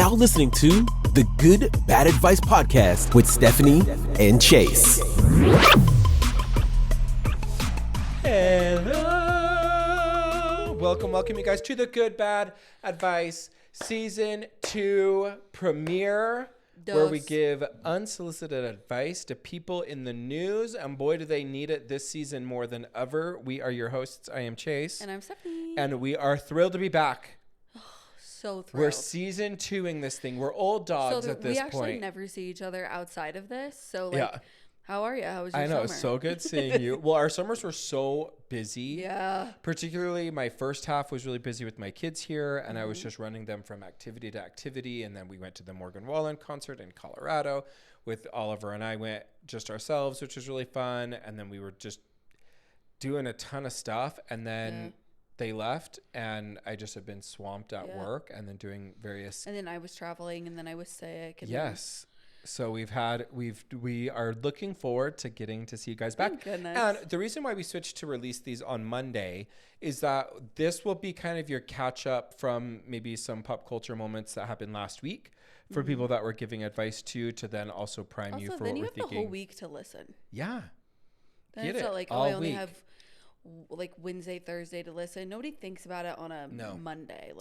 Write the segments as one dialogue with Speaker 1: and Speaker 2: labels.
Speaker 1: now listening to the Good Bad Advice Podcast with Stephanie and Chase.
Speaker 2: Hello. Welcome you guys to the Good Bad Advice Season 2 premiere, where we give unsolicited advice to people in the news, and boy, do they need it this season more than ever. We are your hosts. I am Chase.
Speaker 3: And I'm Stephanie.
Speaker 2: And we are thrilled to be back.
Speaker 3: So thrilled.
Speaker 2: We're season 2ing this thing. We're old dogs at this point.
Speaker 3: We actually never see each other outside of this. So,
Speaker 2: yeah.
Speaker 3: How are you? How was your
Speaker 2: summer? I know. It's so good seeing you. Well, our summers were so busy.
Speaker 3: Yeah.
Speaker 2: Particularly my first half was really busy with my kids here, and I was just running them from activity to activity. And then we went to the Morgan Wallen concert in Colorado with Oliver, and I went just ourselves, which was really fun. And then we were just doing a ton of stuff. And then they left, and I just have been swamped at work and then doing various.
Speaker 3: And then I was traveling, and then I was sick. And
Speaker 2: yes. So we are looking forward to getting to see you guys back.
Speaker 3: Thank goodness.
Speaker 2: And the reason why we switched to release these on Monday is that this will be kind of your catch up from maybe some pop culture moments that happened last week for people that we're giving advice to then also prime you for what we're thinking.
Speaker 3: Then you have the whole week to listen.
Speaker 2: Yeah.
Speaker 3: Then it's not like, I only have like Wednesday, Thursday to listen. Nobody thinks about it on a Monday.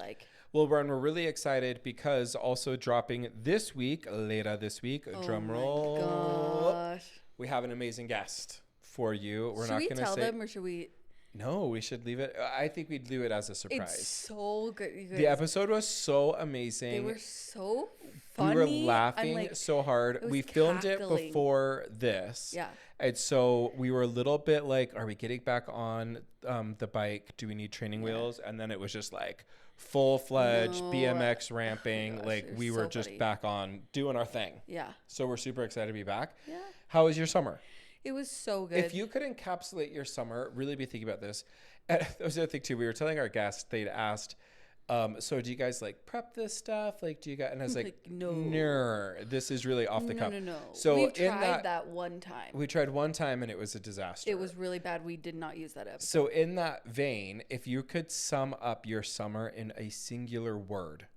Speaker 2: Well, we're really excited because also dropping later this week, drum roll.
Speaker 3: Gosh.
Speaker 2: We have an amazing guest for you.
Speaker 3: Should we tell them or should we?
Speaker 2: No, we should leave it. I think we'd do it as a surprise.
Speaker 3: It's so good. You guys,
Speaker 2: the episode was so amazing.
Speaker 3: They were so funny.
Speaker 2: We were laughing so hard. We filmed it before this.
Speaker 3: Yeah.
Speaker 2: And so we were a little bit like, are we getting back on the bike? Do we need training wheels? And then it was just like full-fledged BMX ramping.
Speaker 3: Gosh,
Speaker 2: we were just back on doing our thing.
Speaker 3: Yeah.
Speaker 2: So we're super excited to be back.
Speaker 3: Yeah.
Speaker 2: How was your summer?
Speaker 3: It was so good.
Speaker 2: If you could encapsulate your summer, really be thinking about this. And that was the other thing too. We were telling our guests, they'd asked, so do you guys prep this stuff? Do you guys? And I was like, no, this is really off the cuff.
Speaker 3: No.
Speaker 2: So
Speaker 3: we tried that one time.
Speaker 2: We tried one time and it was a disaster.
Speaker 3: It was really bad. We did not use that episode.
Speaker 2: So in that vein, if you could sum up your summer in a singular word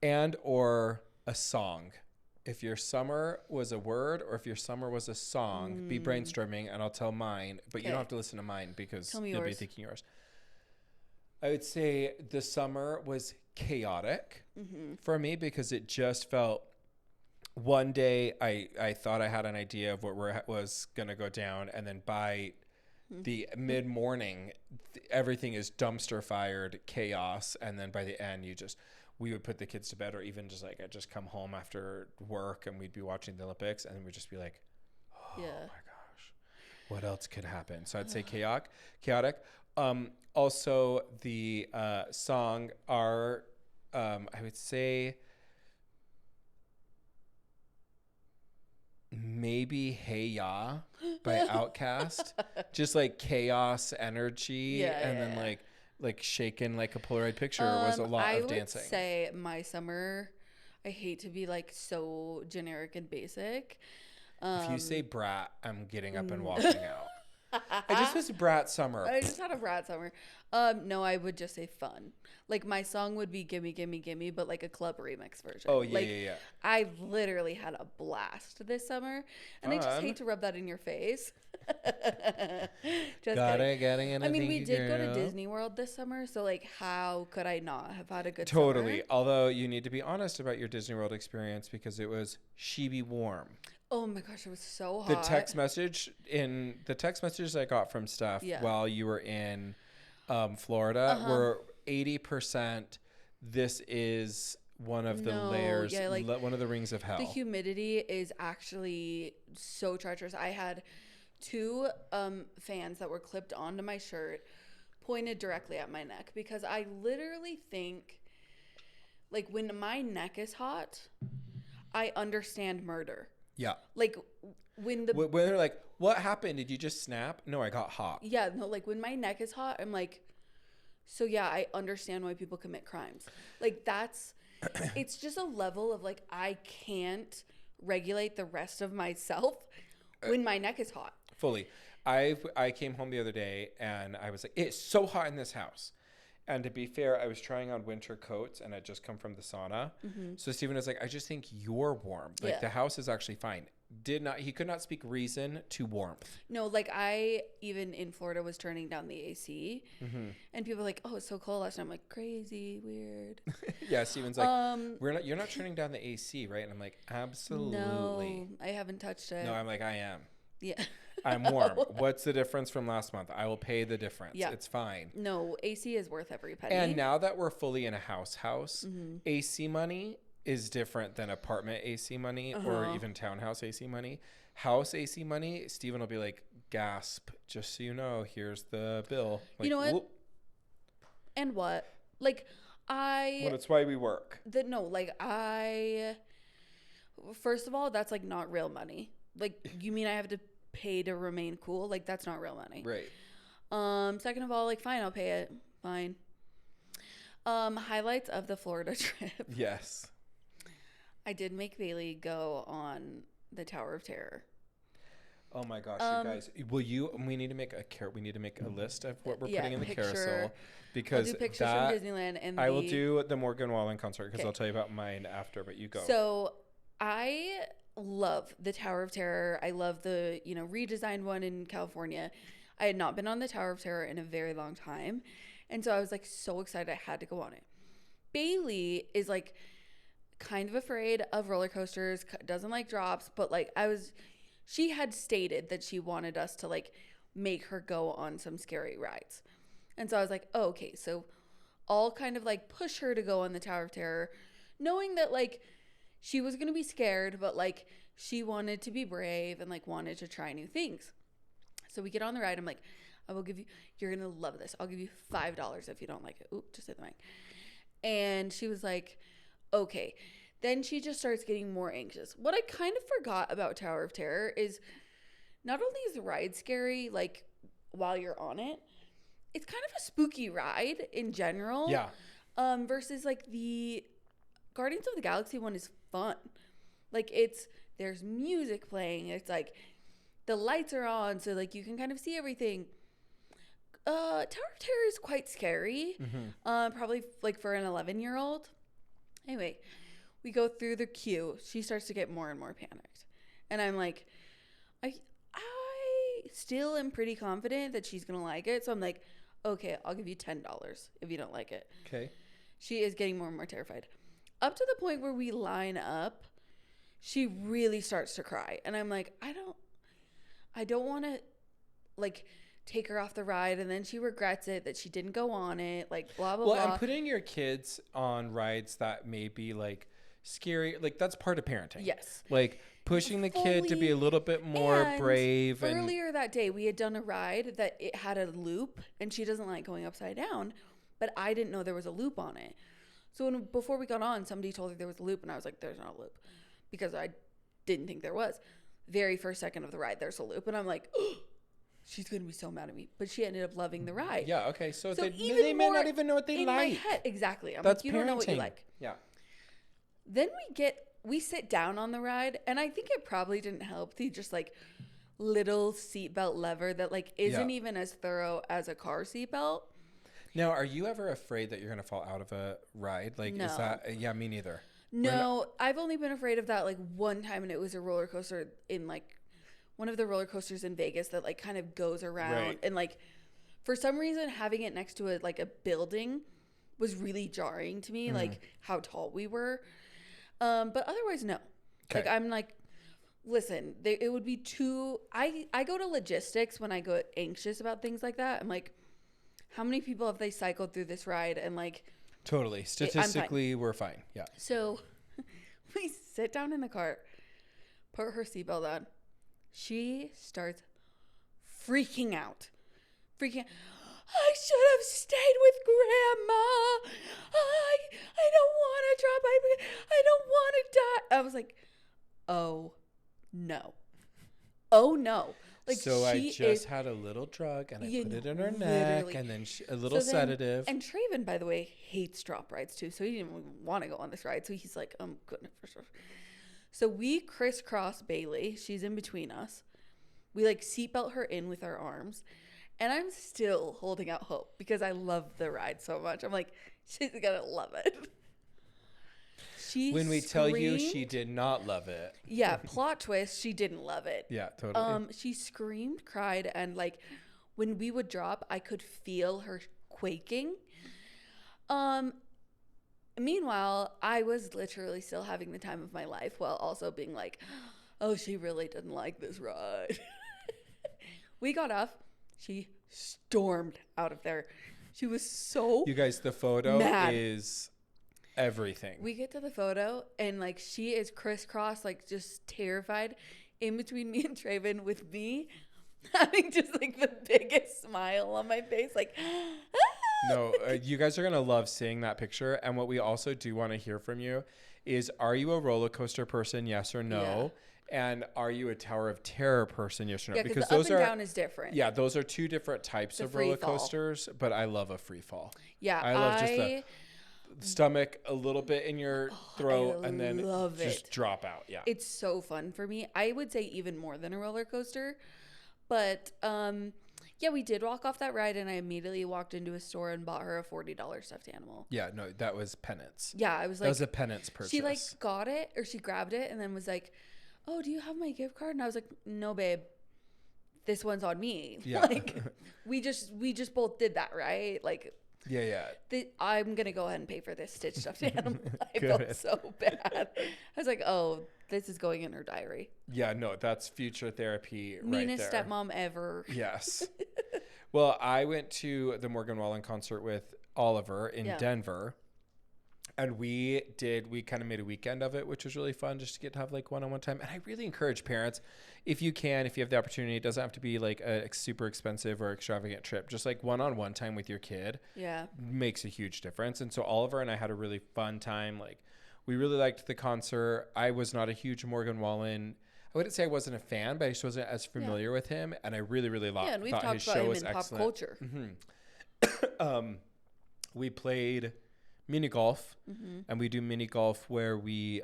Speaker 2: and or a song, if your summer was a word or if your summer was a song, be brainstorming and I'll tell mine, but you don't have to listen to mine because you'll be thinking yours. I would say the summer was chaotic for me because it just felt one day I thought I had an idea of what was going to go down. And then by the mid-morning, everything is dumpster fired chaos. And then by the end, we would put the kids to bed or even just I'd just come home after work and we'd be watching the Olympics and we'd just be like, oh my gosh, what else could happen? So I'd say chaotic. Also the song I would say maybe Hey Ya by Outkast. Just chaos energy then shaken like a Polaroid picture was a lot of dancing.
Speaker 3: I would say my summer, I hate to be so generic and basic.
Speaker 2: If you say brat, I'm getting up and walking out. I just was brat summer.
Speaker 3: I just had a brat summer. No, I would just say fun. My song would be Gimme Gimme Gimme, but a club remix version.
Speaker 2: Oh, yeah.
Speaker 3: I literally had a blast this summer. And I just hate to rub that in your face.
Speaker 2: Getting in.
Speaker 3: I mean, we did go to Disney World this summer, so how could I not have had a good
Speaker 2: Totally.
Speaker 3: summer?
Speaker 2: Although you need to be honest about your Disney World experience because it was sheeby warm.
Speaker 3: Oh my gosh, it was so hot.
Speaker 2: The text messages I got from Steph while you were in Florida were 80%. This is one of the layers, one of the rings of hell.
Speaker 3: The humidity is actually so treacherous. I had 2 fans that were clipped onto my shirt, pointed directly at my neck because I literally think, when my neck is hot, I understand murder.
Speaker 2: Yeah.
Speaker 3: When
Speaker 2: they're like, what happened? Did you just snap? No, I got hot.
Speaker 3: Yeah. No, when my neck is hot, I'm so yeah, I understand why people commit crimes. It's just a level of I can't regulate the rest of myself when my neck is hot.
Speaker 2: Fully. I came home the other day and I was like, it's so hot in this house. And to be fair, I was trying on winter coats and I'd just come from the sauna. So Steven was like, I just think you're warm. Like the house is actually fine. He could not speak reason to warmth.
Speaker 3: No, like I, even in Florida, was turning down the AC. And people were like, oh, it's so cold last night. I'm like, crazy, weird.
Speaker 2: Yeah, Steven's like, you're not turning down the AC, right? And I'm like, absolutely.
Speaker 3: No, I haven't touched it.
Speaker 2: No, I'm like, I am.
Speaker 3: Yeah.
Speaker 2: I'm warm. What's the difference from last month? I will pay the difference.
Speaker 3: Yeah.
Speaker 2: It's fine.
Speaker 3: No, AC is worth every penny.
Speaker 2: And now that we're fully in a house, AC money is different than apartment AC money or even townhouse AC money. House AC money, Steven will be like, gasp, just so you know, here's the bill. Like,
Speaker 3: you know what?
Speaker 2: Whoop.
Speaker 3: And what? Like,
Speaker 2: Well, that's why we work.
Speaker 3: First of all, that's like not real money. Like, you mean I have to pay to remain cool? Like, that's not real money.
Speaker 2: Right.
Speaker 3: Second of all, like, fine, I'll pay it. Fine. Highlights of the Florida trip.
Speaker 2: Yes.
Speaker 3: I did make Bailey go on the Tower of Terror.
Speaker 2: Oh my gosh, you guys! We need to make a list of what we're putting in the carousel, because
Speaker 3: I'll do pictures from Disneyland, and
Speaker 2: I will do the Morgan Wallen concert because I'll tell you about mine after. But you go.
Speaker 3: So I love the Tower of Terror. I love the redesigned one in California. I had not been on the Tower of Terror in a very long time, and so I was like so excited I had to go on it. Bailey is like kind of afraid of roller coasters, doesn't like drops, but like she had stated that she wanted us to like make her go on some scary rides. And so I was like, oh, okay, so I'll kind of like push her to go on the Tower of Terror, knowing that like she was going to be scared, but like she wanted to be brave and like wanted to try new things. So we get on the ride. I'm like, you're going to love this. I'll give you $5 if you don't like it. Oop, just hit the mic. And she was like, okay. Then she just starts getting more anxious. What I kind of forgot about Tower of Terror is not only is the ride scary, like while you're on it, it's kind of a spooky ride in general.
Speaker 2: Yeah.
Speaker 3: Versus like the Guardians of the Galaxy one is fun. Like there's music playing. It's like the lights are on, so like you can kind of see everything. Tower of Terror is quite scary. Probably like for an 11-year-old. Anyway, we go through the queue. She starts to get more and more panicked. And I'm like, I still am pretty confident that she's going to like it. So I'm like, okay, I'll give you $10 if you don't like it.
Speaker 2: Okay.
Speaker 3: She is getting more and more terrified. Up to the point where we line up, she really starts to cry. And I'm like, I don't want to like take her off the ride, and then she regrets it that she didn't go on it, like blah, blah, blah.
Speaker 2: Well, and putting your kids on rides that may be like scary, like that's part of parenting.
Speaker 3: Yes.
Speaker 2: Like pushing the kid to be a little bit more brave.
Speaker 3: Earlier that day, we had done a ride that it had a loop, and she doesn't like going upside down, but I didn't know there was a loop on it. So before we got on, somebody told her there was a loop, and I was like, there's not a loop, because I didn't think there was. Very first second of the ride, there's a loop, and I'm like, oh, she's going to be so mad at me. But she ended up loving the ride.
Speaker 2: Yeah, okay. So they may
Speaker 3: more
Speaker 2: not even know what they
Speaker 3: in
Speaker 2: like.
Speaker 3: my head, exactly. I'm
Speaker 2: That's
Speaker 3: like, you
Speaker 2: parenting.
Speaker 3: don't know what you like.
Speaker 2: Yeah.
Speaker 3: Then we sit down on the ride, and I think it probably didn't help the just like little seatbelt lever that like isn't even as thorough as a car seatbelt.
Speaker 2: Now, are you ever afraid that you're going to fall out of a ride? Like,
Speaker 3: No.
Speaker 2: Is that, yeah, me neither.
Speaker 3: No, I've only been afraid of that like one time, and it was a roller coaster in like one of the roller coasters in Vegas that like kind of goes around.
Speaker 2: Right.
Speaker 3: And like for some reason having it next to a building was really jarring to me, like how tall we were. But otherwise, no.
Speaker 2: Okay.
Speaker 3: Like I'm like, listen, it would be too. I go to logistics when I go anxious about things like that. I'm like, how many people have they cycled through this ride? And like,
Speaker 2: totally. Statistically, we're fine. Yeah.
Speaker 3: So we sit down in the cart, put her seatbelt on. She starts freaking out. I should have stayed with Grandma. I don't want to drop I don't want to die. I was like, oh no. Like,
Speaker 2: so I just had a little drug and I put it in her neck, and then a little sedative.
Speaker 3: And Traven, by the way, hates drop rides too. So he didn't even want to go on this ride. So he's like, I'm good for sure. So we crisscross Bailey. She's in between us. We like seatbelt her in with our arms. And I'm still holding out hope because I love the ride so much. I'm like, she's gonna love it.
Speaker 2: When we tell you she did not love it.
Speaker 3: Yeah, plot twist, she didn't love it.
Speaker 2: Yeah, totally.
Speaker 3: She screamed, cried, and like when we would drop, I could feel her quaking. Meanwhile, I was literally still having the time of my life while also being like, oh, she really didn't like this ride. We got off. She stormed out of there. She was so
Speaker 2: You guys, the photo
Speaker 3: mad.
Speaker 2: is everything.
Speaker 3: We get to the photo and like she is crisscross, like just terrified in between me and Traven, with me having just like the biggest smile on my face, like
Speaker 2: No, you guys are going to love seeing that picture. And what we also do want to hear from you is, are you a roller coaster person? Yes or no? Yeah. And are you a Tower of Terror person? Yes or no?
Speaker 3: Yeah, because the up and down is different.
Speaker 2: Yeah, those are two different types of roller coasters, but I love a free fall.
Speaker 3: Yeah,
Speaker 2: I love just the stomach a little bit in your throat and then just drop out. Yeah.
Speaker 3: It's so fun for me. I would say even more than a roller coaster. But yeah, we did walk off that ride and I immediately walked into a store and bought her a $40 stuffed animal.
Speaker 2: Yeah, no, that was penance.
Speaker 3: Yeah, I was like,
Speaker 2: that was a penance purchase.
Speaker 3: She like got it, or she grabbed it and then was like, oh, do you have my gift card? And I was like, no, babe, this one's on me. Yeah. Like we just both did that, right? Like,
Speaker 2: yeah.
Speaker 3: I'm going to go ahead and pay for this Stitch stuffed animal. I felt so bad. I was like, oh, this is going in her diary.
Speaker 2: Yeah, no, that's future therapy right there.
Speaker 3: Meanest stepmom ever.
Speaker 2: Yes. Well, I went to the Morgan Wallen concert with Oliver in Denver. And we kind of made a weekend of it, which was really fun just to get to have like one-on-one time. And I really encourage parents, if you have the opportunity, it doesn't have to be like a super expensive or extravagant trip. Just like one-on-one time with your kid makes a huge difference. And so Oliver and I had a really fun time. Like we really liked the concert. I was not a huge Morgan Wallen. I wouldn't say I wasn't a fan, but I just wasn't as familiar with him. And I really, really loved
Speaker 3: and we've talked his show was excellent. Pop culture.
Speaker 2: Mm-hmm. We played mini golf, and we do mini golf where we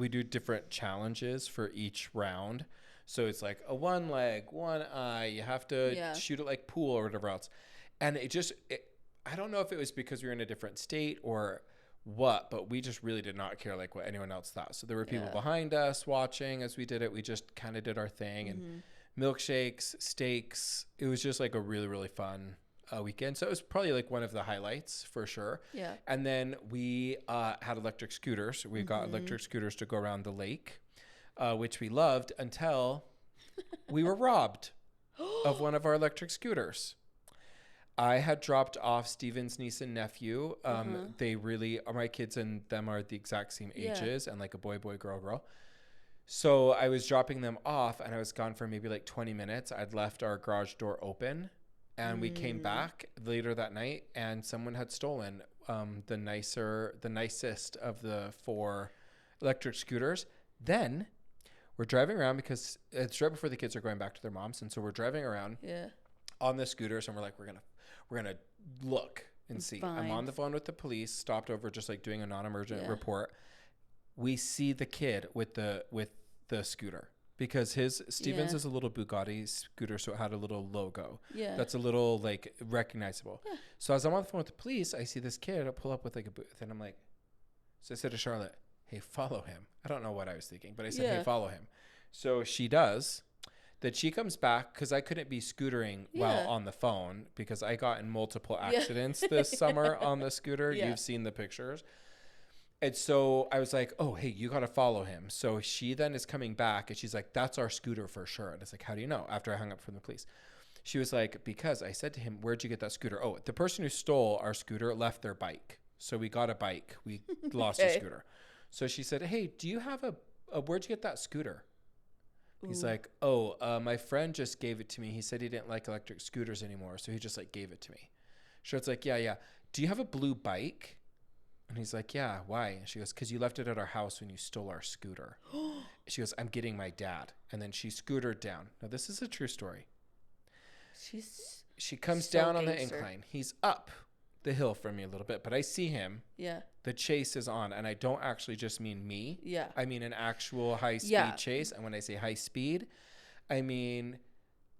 Speaker 2: do different challenges for each round. So it's like a one leg, one eye. You have to shoot it like pool or whatever else. And I don't know if it was because we were in a different state or what, but we just really did not care like what anyone else thought. So there were people behind us watching as we did it. We just kind of did our thing, and milkshakes, steaks. It was just like a really, really fun weekend. So it was probably like one of the highlights for sure. Yeah. And then we had electric scooters. We got electric scooters to go around the lake, which we loved until we were robbed of one of our electric scooters. I had dropped off Steven's niece and nephew. They really, my kids and them are the exact same ages, and like a boy, girl. So I was dropping them off and I was gone for maybe like 20 minutes. I'd left our garage door open. And we came back later that night, and someone had stolen the nicest of the 4 electric scooters. Then we're driving around because it's right before the kids are going back to their moms, and so we're driving around on the scooters, and we're like, we're gonna look and see. Fine. I'm on the phone with the police, stopped over, just like doing a non-emergent report. We see the kid with the scooter. Because Steven's is a little Bugatti scooter, so it had a little logo. Yeah. That's a little, like, recognizable. Yeah. So as I'm on the phone with the police, I see this kid pull up with, like, a booth. And I'm like, so I said to Charlotte, hey, follow him. I don't know what I was thinking, but I said, hey, follow him. So she does. Then she comes back, because I couldn't be scootering while on the phone, because I got in multiple accidents this summer on the scooter. Yeah. You've seen the pictures. And so I was like, oh, hey, you got to follow him. So she then is coming back and she's like, that's our scooter for sure. And it's like, how do you know? After I hung up from the police. She was like, because I said to him, where'd you get that scooter? Oh, the person who stole our scooter left their bike. So we got a bike. We lost a scooter. So she said, hey, do you have where'd you get that scooter? Ooh. He's like, oh, my friend just gave it to me. He said he didn't like electric scooters anymore. So he just like gave it to me. Charlotte's like, yeah. Do you have a blue bike? And he's like, yeah, why? And she goes, because you left it at our house when you stole our scooter. She goes, I'm getting my dad. And then she scootered down. Now, this is a true story. She comes down on the incline. He's up the hill from me a little bit, but I see him. Yeah. The chase is on. And I don't actually just mean me. Yeah. I mean an actual high-speed chase. And when I say high speed, I mean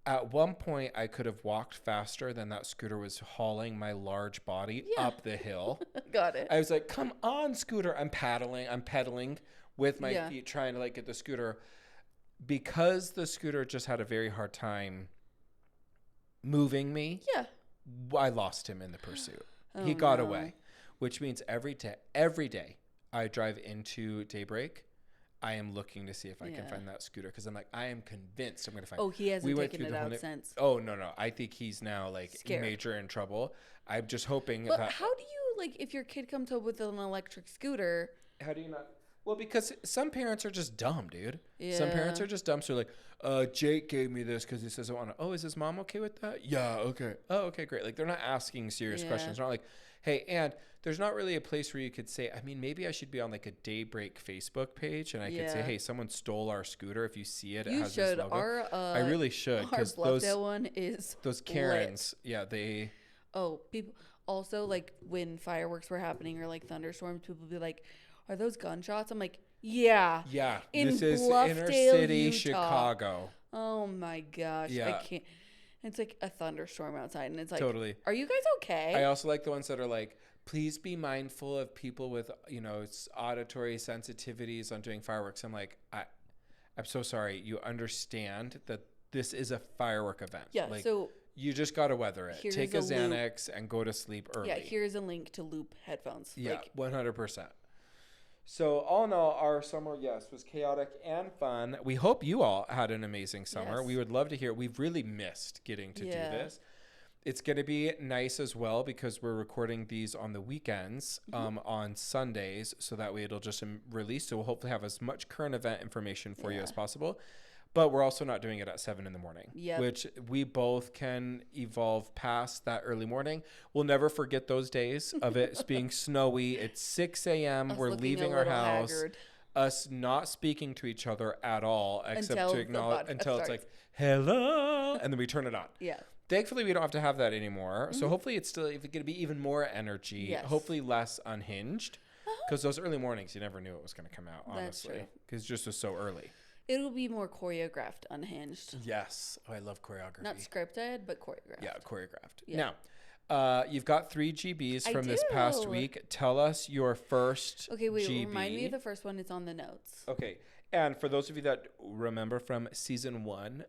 Speaker 2: At one point, I could have walked faster than that scooter was hauling my large body up the hill.
Speaker 3: Got it.
Speaker 2: I was like, come on, scooter. I'm pedaling with my feet trying to like get the scooter. Because the scooter just had a very hard time moving me.
Speaker 3: Yeah.
Speaker 2: I lost him in the pursuit. He got away, which means every day I drive into Daybreak, I am looking to see if I can find that scooter because I'm like, I am convinced I'm going to find it.
Speaker 3: Oh, he hasn't taken it out since.
Speaker 2: Oh, no. I think he's now like major in trouble. I'm just hoping
Speaker 3: but
Speaker 2: that.
Speaker 3: How do you, like, if your kid comes up with an electric scooter?
Speaker 2: How do you not? Well, because some parents are just dumb, dude.
Speaker 3: Yeah.
Speaker 2: Some parents are just dumb. So like, Jake gave me this because he says I want to. Oh, is his mom okay with that? Yeah, okay. Oh, okay, great. Like, they're not asking serious questions. They're not like, hey, and there's not really a place where you could say, I mean, maybe I should be on like a Daybreak Facebook page and I could say, hey, someone stole our scooter. If you see it, it has this logo. I really should.
Speaker 3: Our Bluffdale one is
Speaker 2: those Karens. Lit. Yeah, they.
Speaker 3: Oh, people also, like, when fireworks were happening or like thunderstorms, people would be like, are those gunshots? I'm like, yeah.
Speaker 2: Yeah.
Speaker 3: In
Speaker 2: this is
Speaker 3: Bluffdale,
Speaker 2: inner city
Speaker 3: Utah.
Speaker 2: Chicago.
Speaker 3: Oh my gosh.
Speaker 2: Yeah.
Speaker 3: I can't. It's like a thunderstorm outside and it's like,
Speaker 2: totally.
Speaker 3: Are you guys okay?
Speaker 2: I also like the ones that are like, please be mindful of people with, you know, auditory sensitivities on doing fireworks. I'm like, I'm so sorry. You understand that this is a firework event.
Speaker 3: Yeah.
Speaker 2: Like,
Speaker 3: so
Speaker 2: you just got to weather it. Take a Xanax and go to sleep early.
Speaker 3: Yeah. Here's a link to Loop headphones.
Speaker 2: Yeah. 100%. So all in all, our summer, was chaotic and fun. We hope you all had an amazing summer.
Speaker 3: Yes.
Speaker 2: We would love to hear. We've really missed getting to do this. It's going to be nice as well because we're recording these on the weekends, on Sundays, so that way it'll just release. So we'll hopefully have as much current event information for you as possible. But we're also not doing it at 7 a.m, which we both can evolve past that early morning. We'll never forget those days of it being snowy. It's 6 a.m. We're leaving our house. Haggard. Us not speaking to each other at all, except to acknowledge until it's like, hello, and then we turn it on.
Speaker 3: Yeah.
Speaker 2: Thankfully, we don't have to have that anymore. So hopefully it's still going to be even more energy, hopefully less unhinged. Because those early mornings, you never knew it was going to come out, honestly. Because it just was so early.
Speaker 3: It'll be more choreographed, unhinged.
Speaker 2: Yes. Oh, I love choreography.
Speaker 3: Not scripted, but choreographed.
Speaker 2: Yeah, choreographed. Yeah. Now, you've got 3 GBs from this past week. Tell us your first
Speaker 3: Okay, wait,
Speaker 2: GB.
Speaker 3: remind me of the first one. It's on the notes.
Speaker 2: Okay. And for those of you that remember from season 1,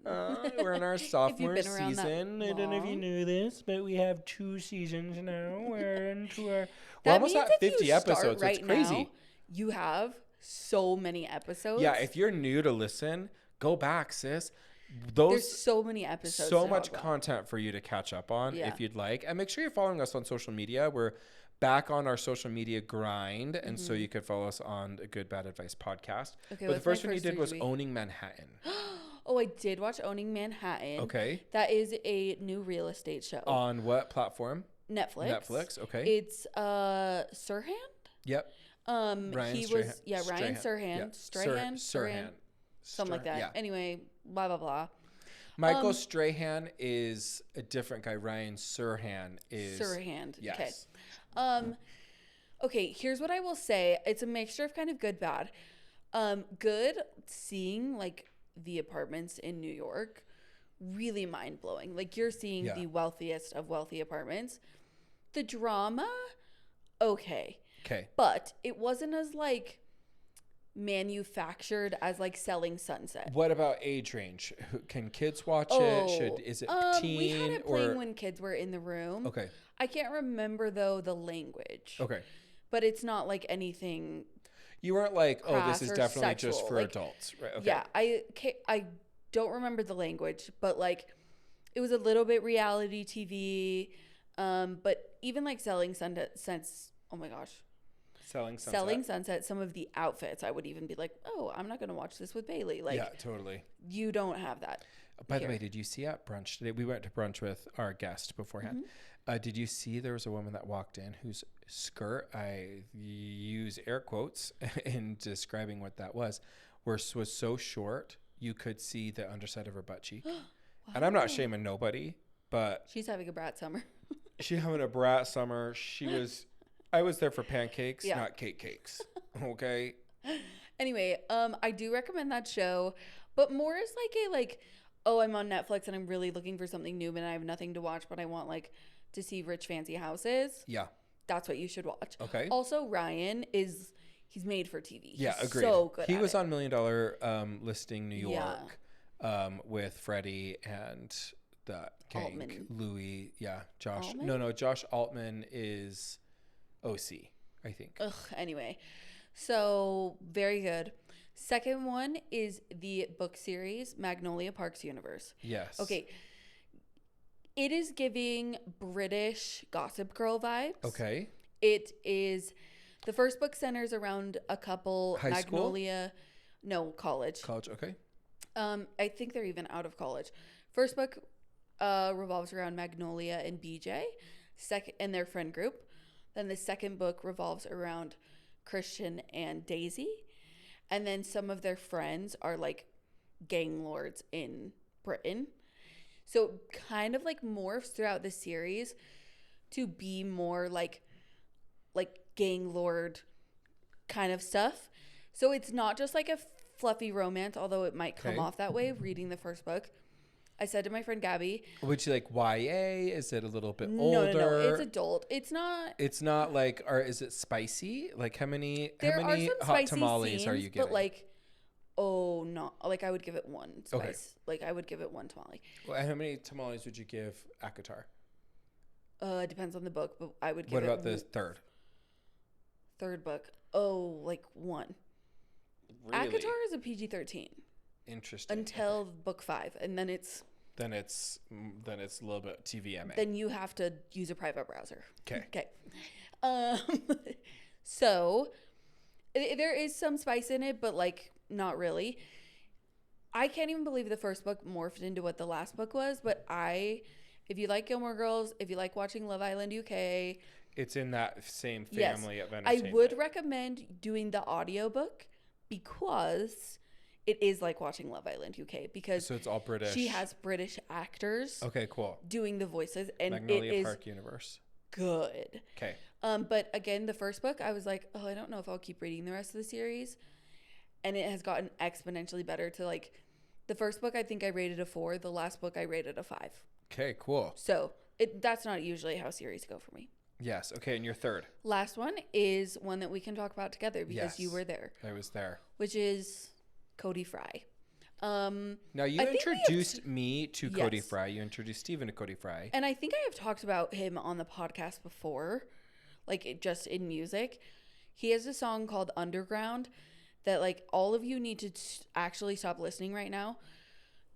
Speaker 2: we're in our sophomore season. I don't know if you knew this, but we have 2 seasons now. We're into our... We're almost at 50 episodes. It's crazy.
Speaker 3: Now, you have so many episodes.
Speaker 2: Yeah, if you're new to listen, go back, sis.
Speaker 3: There's so many episodes.
Speaker 2: So much content for you to catch up on if you'd like. And make sure you're following us on social media. We're back on our social media grind. And so you could follow us on the Good Bad Advice podcast. Okay, but the first one you did was Owning Manhattan.
Speaker 3: Oh, I did watch Owning Manhattan.
Speaker 2: Okay.
Speaker 3: That is a new real estate show.
Speaker 2: On what platform?
Speaker 3: Netflix.
Speaker 2: Okay.
Speaker 3: It's Sirhan?
Speaker 2: Yep.
Speaker 3: Ryan Sirhan. Strahan. Something like that. Yeah. Anyway, blah, blah, blah.
Speaker 2: Michael Strahan is a different guy. Ryan Sirhan is...
Speaker 3: Sirhan.
Speaker 2: Yes.
Speaker 3: Okay. Okay, here's what I will say. It's a mixture of kind of good, bad. Good, seeing, like, the apartments in New York. Really mind-blowing. Like, you're seeing the wealthiest of wealthy apartments. The drama, okay. But it wasn't as, like, manufactured as, like, Selling Sunset.
Speaker 2: What about age range? Can kids watch it? Is it teen?
Speaker 3: We had it playing when kids were in the room.
Speaker 2: Okay.
Speaker 3: I can't remember, though, the language.
Speaker 2: Okay.
Speaker 3: But it's not, like, anything...
Speaker 2: You weren't like, oh, this is definitely sexual. Just for adults. Right. Okay.
Speaker 3: Yeah. I don't remember the language, but, like, it was a little bit reality TV. But even, like, Selling Sunset, oh, my gosh.
Speaker 2: Selling Sunset,
Speaker 3: some of the outfits, I would even be like, oh, I'm not going to watch this with Bailey. Like,
Speaker 2: yeah, totally.
Speaker 3: You don't have that.
Speaker 2: By the way, did you see at brunch today? We went to brunch with our guest beforehand. Did you see there was a woman that walked in whose skirt, I use air quotes in describing what that was so short you could see the underside of her butt cheek. Wow. And I'm not shaming nobody, but
Speaker 3: she's having a brat summer.
Speaker 2: She's having a brat summer. I was there for pancakes, not cakes. Okay.
Speaker 3: Anyway, I do recommend that show, but more as like oh, I'm on Netflix and I'm really looking for something new, but I have nothing to watch, but I want like to see rich fancy houses.
Speaker 2: Yeah.
Speaker 3: That's what you should watch.
Speaker 2: Okay.
Speaker 3: Also, Ryan he's made for TV.
Speaker 2: Yeah,
Speaker 3: He's
Speaker 2: agreed.
Speaker 3: so good.
Speaker 2: He
Speaker 3: at
Speaker 2: was
Speaker 3: it.
Speaker 2: on $1 Million Listing New
Speaker 3: Yeah.
Speaker 2: York with Freddie and that gang.
Speaker 3: Altman.
Speaker 2: Louis. Yeah. Josh.
Speaker 3: Altman?
Speaker 2: No, Josh Altman is OC, I think.
Speaker 3: Ugh, anyway, so very good. Second one is the book series Magnolia Parks Universe.
Speaker 2: Yes.
Speaker 3: Okay. It is giving British Gossip Girl vibes.
Speaker 2: Okay.
Speaker 3: It is, the first book centers around a couple.
Speaker 2: High school?
Speaker 3: Magnolia, no, college.
Speaker 2: College. Okay.
Speaker 3: I think they're even out of college. First book revolves around Magnolia and BJ, and their friend group. Then the second book revolves around Christian and Daisy. And then some of their friends are like gang lords in Britain. So it kind of like morphs throughout the series to be more like gang lord kind of stuff. So it's not just like a fluffy romance, although it might come off that way reading the first book. I said to my friend Gabby,
Speaker 2: would you like YA? Is it a little bit older?
Speaker 3: No, it's adult. It's not
Speaker 2: like, or is it spicy? Like how many
Speaker 3: there are some
Speaker 2: hot
Speaker 3: spicy
Speaker 2: tamales
Speaker 3: scenes,
Speaker 2: are you getting?
Speaker 3: but like, oh no, like I would give it one spice.
Speaker 2: Okay.
Speaker 3: Like I would give it one tamale.
Speaker 2: Well, how many tamales would you give Akatar?
Speaker 3: It depends on the book, but I would give
Speaker 2: What
Speaker 3: it
Speaker 2: about the
Speaker 3: third book? Oh, like one.
Speaker 2: Really?
Speaker 3: Akatar is a PG-13
Speaker 2: Interesting.
Speaker 3: until book 5, and then it's
Speaker 2: a little bit TVMA.
Speaker 3: then you have to use a private browser.
Speaker 2: Okay.
Speaker 3: So there is some spice in it, but like not really. I can't even believe the first book morphed into what the last book was, but if you like Gilmore Girls, if you like watching Love Island UK,
Speaker 2: it's in that same family of
Speaker 3: I
Speaker 2: entertainment.
Speaker 3: would recommend doing the audiobook because it is like watching Love Island UK because
Speaker 2: so it's all British.
Speaker 3: She has British actors.
Speaker 2: Okay, cool.
Speaker 3: Doing the voices, and
Speaker 2: Magnolia
Speaker 3: it is
Speaker 2: Park Universe.
Speaker 3: Good.
Speaker 2: Okay.
Speaker 3: But again, the first book, I was like, oh, I don't know if I'll keep reading the rest of the series, and it has gotten exponentially better. To like, the first book I think I rated a 4. The last book I rated a 5.
Speaker 2: Okay, cool.
Speaker 3: So that's not usually how series go for me.
Speaker 2: Yes. Okay, and your third.
Speaker 3: Last one is one that we can talk about together because you
Speaker 2: Yes,
Speaker 3: were there.
Speaker 2: I was there.
Speaker 3: Which is Cody Fry.
Speaker 2: Now you introduced me to Cody Fry. You introduced Steven to Cody Fry.
Speaker 3: And I think I have talked about him on the podcast before, like just in music. He has a song called Underground that like all of you need to actually stop listening right now.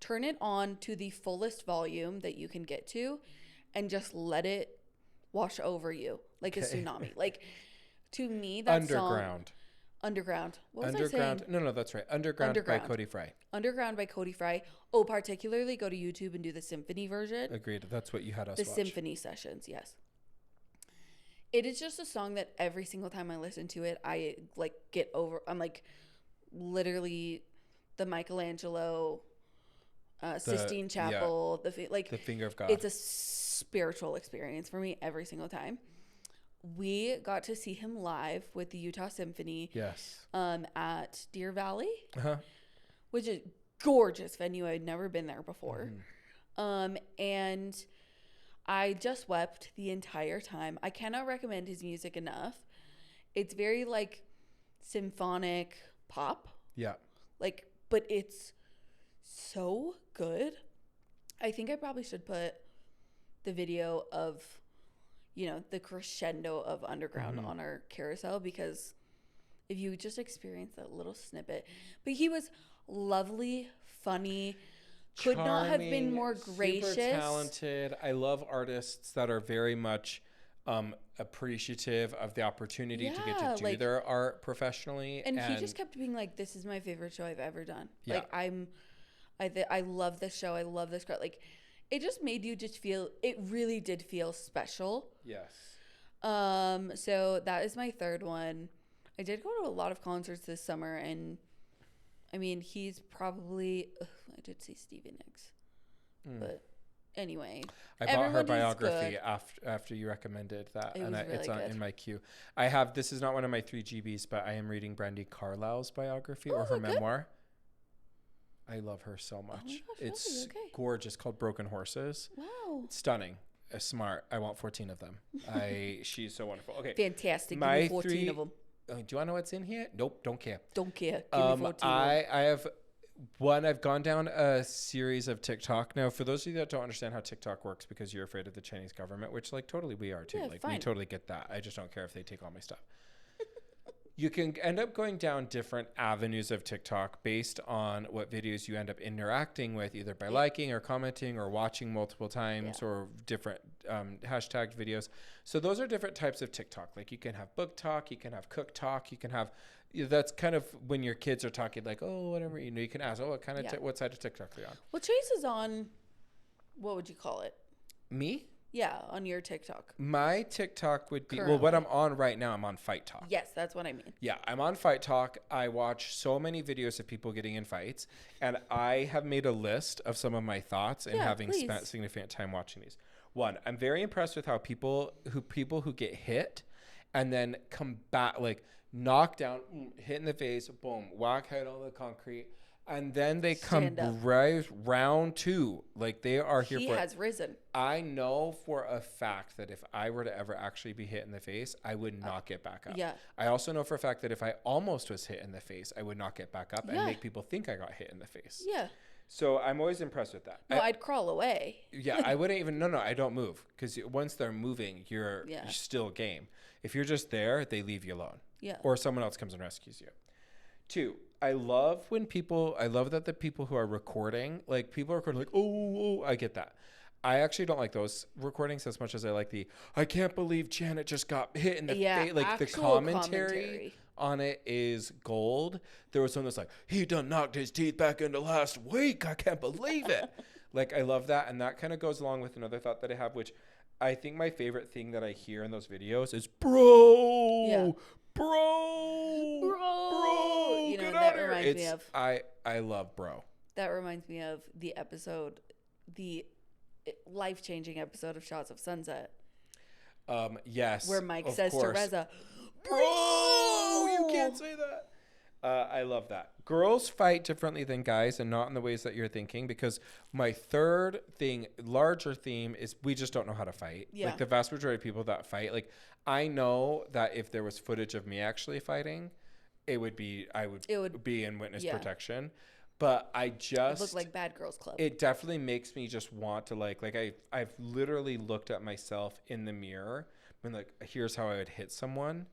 Speaker 3: Turn it on to the fullest volume that you can get to and just let it wash over you like a tsunami. Like, to me, that Underground. What was I saying?
Speaker 2: No, that's right. Underground by Cody Fry.
Speaker 3: Underground by Cody Fry. Oh, particularly go to YouTube and do the symphony version.
Speaker 2: Agreed. That's what you had us
Speaker 3: watch.
Speaker 2: The
Speaker 3: symphony sessions, yes. It is just a song that every single time I listen to it, I like get over. I'm like literally the Michelangelo, Sistine Chapel, the
Speaker 2: finger of God.
Speaker 3: It's a spiritual experience for me every single time. We got to see him live with the Utah Symphony.
Speaker 2: Yes.
Speaker 3: At Deer Valley,
Speaker 2: which
Speaker 3: is gorgeous venue. I'd never been there before. And I just wept the entire time. I cannot recommend his music enough. It's very like symphonic pop.
Speaker 2: Yeah.
Speaker 3: Like, but it's so good. I think I probably should put the video of, the crescendo of Underground on our carousel, because if you just experience that little snippet. But he was lovely, funny, could not have been more gracious.
Speaker 2: Super talented. I love artists that are very much appreciative of the opportunity to get to do their art professionally.
Speaker 3: And he just kept being like, this is my favorite show I've ever done.
Speaker 2: Yeah.
Speaker 3: Like, I love this show. I love this girl. Like, it just made you just feel, it really did feel special.
Speaker 2: Yes.
Speaker 3: So that is my third one. I did go to a lot of concerts this summer, and I mean, he's probably, I did see Stevie Nicks, but anyway.
Speaker 2: I bought her biography after you recommended that, it's in my queue. This is not one of my 3 GBs, but I am reading Brandi Carlisle's biography or her memoir. I love her so much.
Speaker 3: gosh,
Speaker 2: It's
Speaker 3: really? Okay.
Speaker 2: gorgeous. Called Broken Horses.
Speaker 3: Wow.
Speaker 2: Stunning. Smart. I want 14 of them. She's so wonderful. Okay.
Speaker 3: Fantastic. Give
Speaker 2: My
Speaker 3: me 14 of them.
Speaker 2: Do you want to know what's in here? Nope. Don't care.
Speaker 3: Don't care. Give me 14 of them.
Speaker 2: I have one. I've gone down a series of TikTok. Now, for those of you that don't understand how TikTok works because you're afraid of the Chinese government, which like totally we are too.
Speaker 3: Yeah,
Speaker 2: like we
Speaker 3: fine.
Speaker 2: totally get that. I just don't care if they take all my stuff. You can end up going down different avenues of TikTok based on what videos you end up interacting with, either by liking or commenting or watching multiple times or different hashtagged videos. So those are different types of TikTok. Like you can have book talk, you can have cook talk, you can have, that's kind of when your kids are talking like, oh, whatever, you know, you can ask, oh, what kind of, what side of TikTok are you on?
Speaker 3: Well, Chase is on, what would you call it?
Speaker 2: Me?
Speaker 3: Yeah, on your TikTok.
Speaker 2: My TikTok would be,
Speaker 3: Currently.
Speaker 2: well, what I'm on right now, I'm on Fight Talk.
Speaker 3: Yes, that's what I mean.
Speaker 2: Yeah, I'm on Fight Talk. I watch so many videos of people getting in fights, and I have made a list of some of my thoughts and having spent significant time watching these. One, I'm very impressed with how people who get hit and then come back, like knock down, hit in the face, boom, whack head on the concrete, and then they come round two. Like they are here for it.
Speaker 3: He has risen.
Speaker 2: I know for a fact that if I were to ever actually be hit in the face, I would not get back up.
Speaker 3: Yeah.
Speaker 2: I also know for a fact that if I almost was hit in the face, I would not get back up and make people think I got hit in the face.
Speaker 3: Yeah.
Speaker 2: So I'm always impressed with that.
Speaker 3: No, I'd crawl away.
Speaker 2: Yeah, I wouldn't even, no, I don't move. Because once they're moving, you're still game. If you're just there, they leave you alone.
Speaker 3: Yeah.
Speaker 2: Or someone else comes and rescues you. Two, I love that the people who are recording, like people are recording like, oh, I get that. I actually don't like those recordings as much as I like I can't believe Janet just got hit in the face. Like the commentary on it is gold. There was someone that's like, he done knocked his teeth back into last week. I can't believe it. Like, I love that. And that kind of goes along with another thought that I have, which I think my favorite thing that I hear in those videos is, bro.
Speaker 3: Yeah.
Speaker 2: Bro,
Speaker 3: you know,
Speaker 2: get
Speaker 3: that
Speaker 2: out here.
Speaker 3: reminds me of.
Speaker 2: I love bro.
Speaker 3: That reminds me of the episode, the life-changing episode of Shots of Sunset.
Speaker 2: Yes.
Speaker 3: Where Mike says to Reza,
Speaker 2: bro, you can't say that. I love that. Girls fight differently than guys and not in the ways that you're thinking, because my third thing, larger theme, is we just don't know how to fight.
Speaker 3: Yeah.
Speaker 2: Like the vast majority of people that fight, like I know that if there was footage of me actually fighting, I would be in witness protection. But I just
Speaker 3: look like Bad Girls Club.
Speaker 2: It definitely makes me just want to like I've literally looked at myself in the mirror and like, here's how I would hit someone,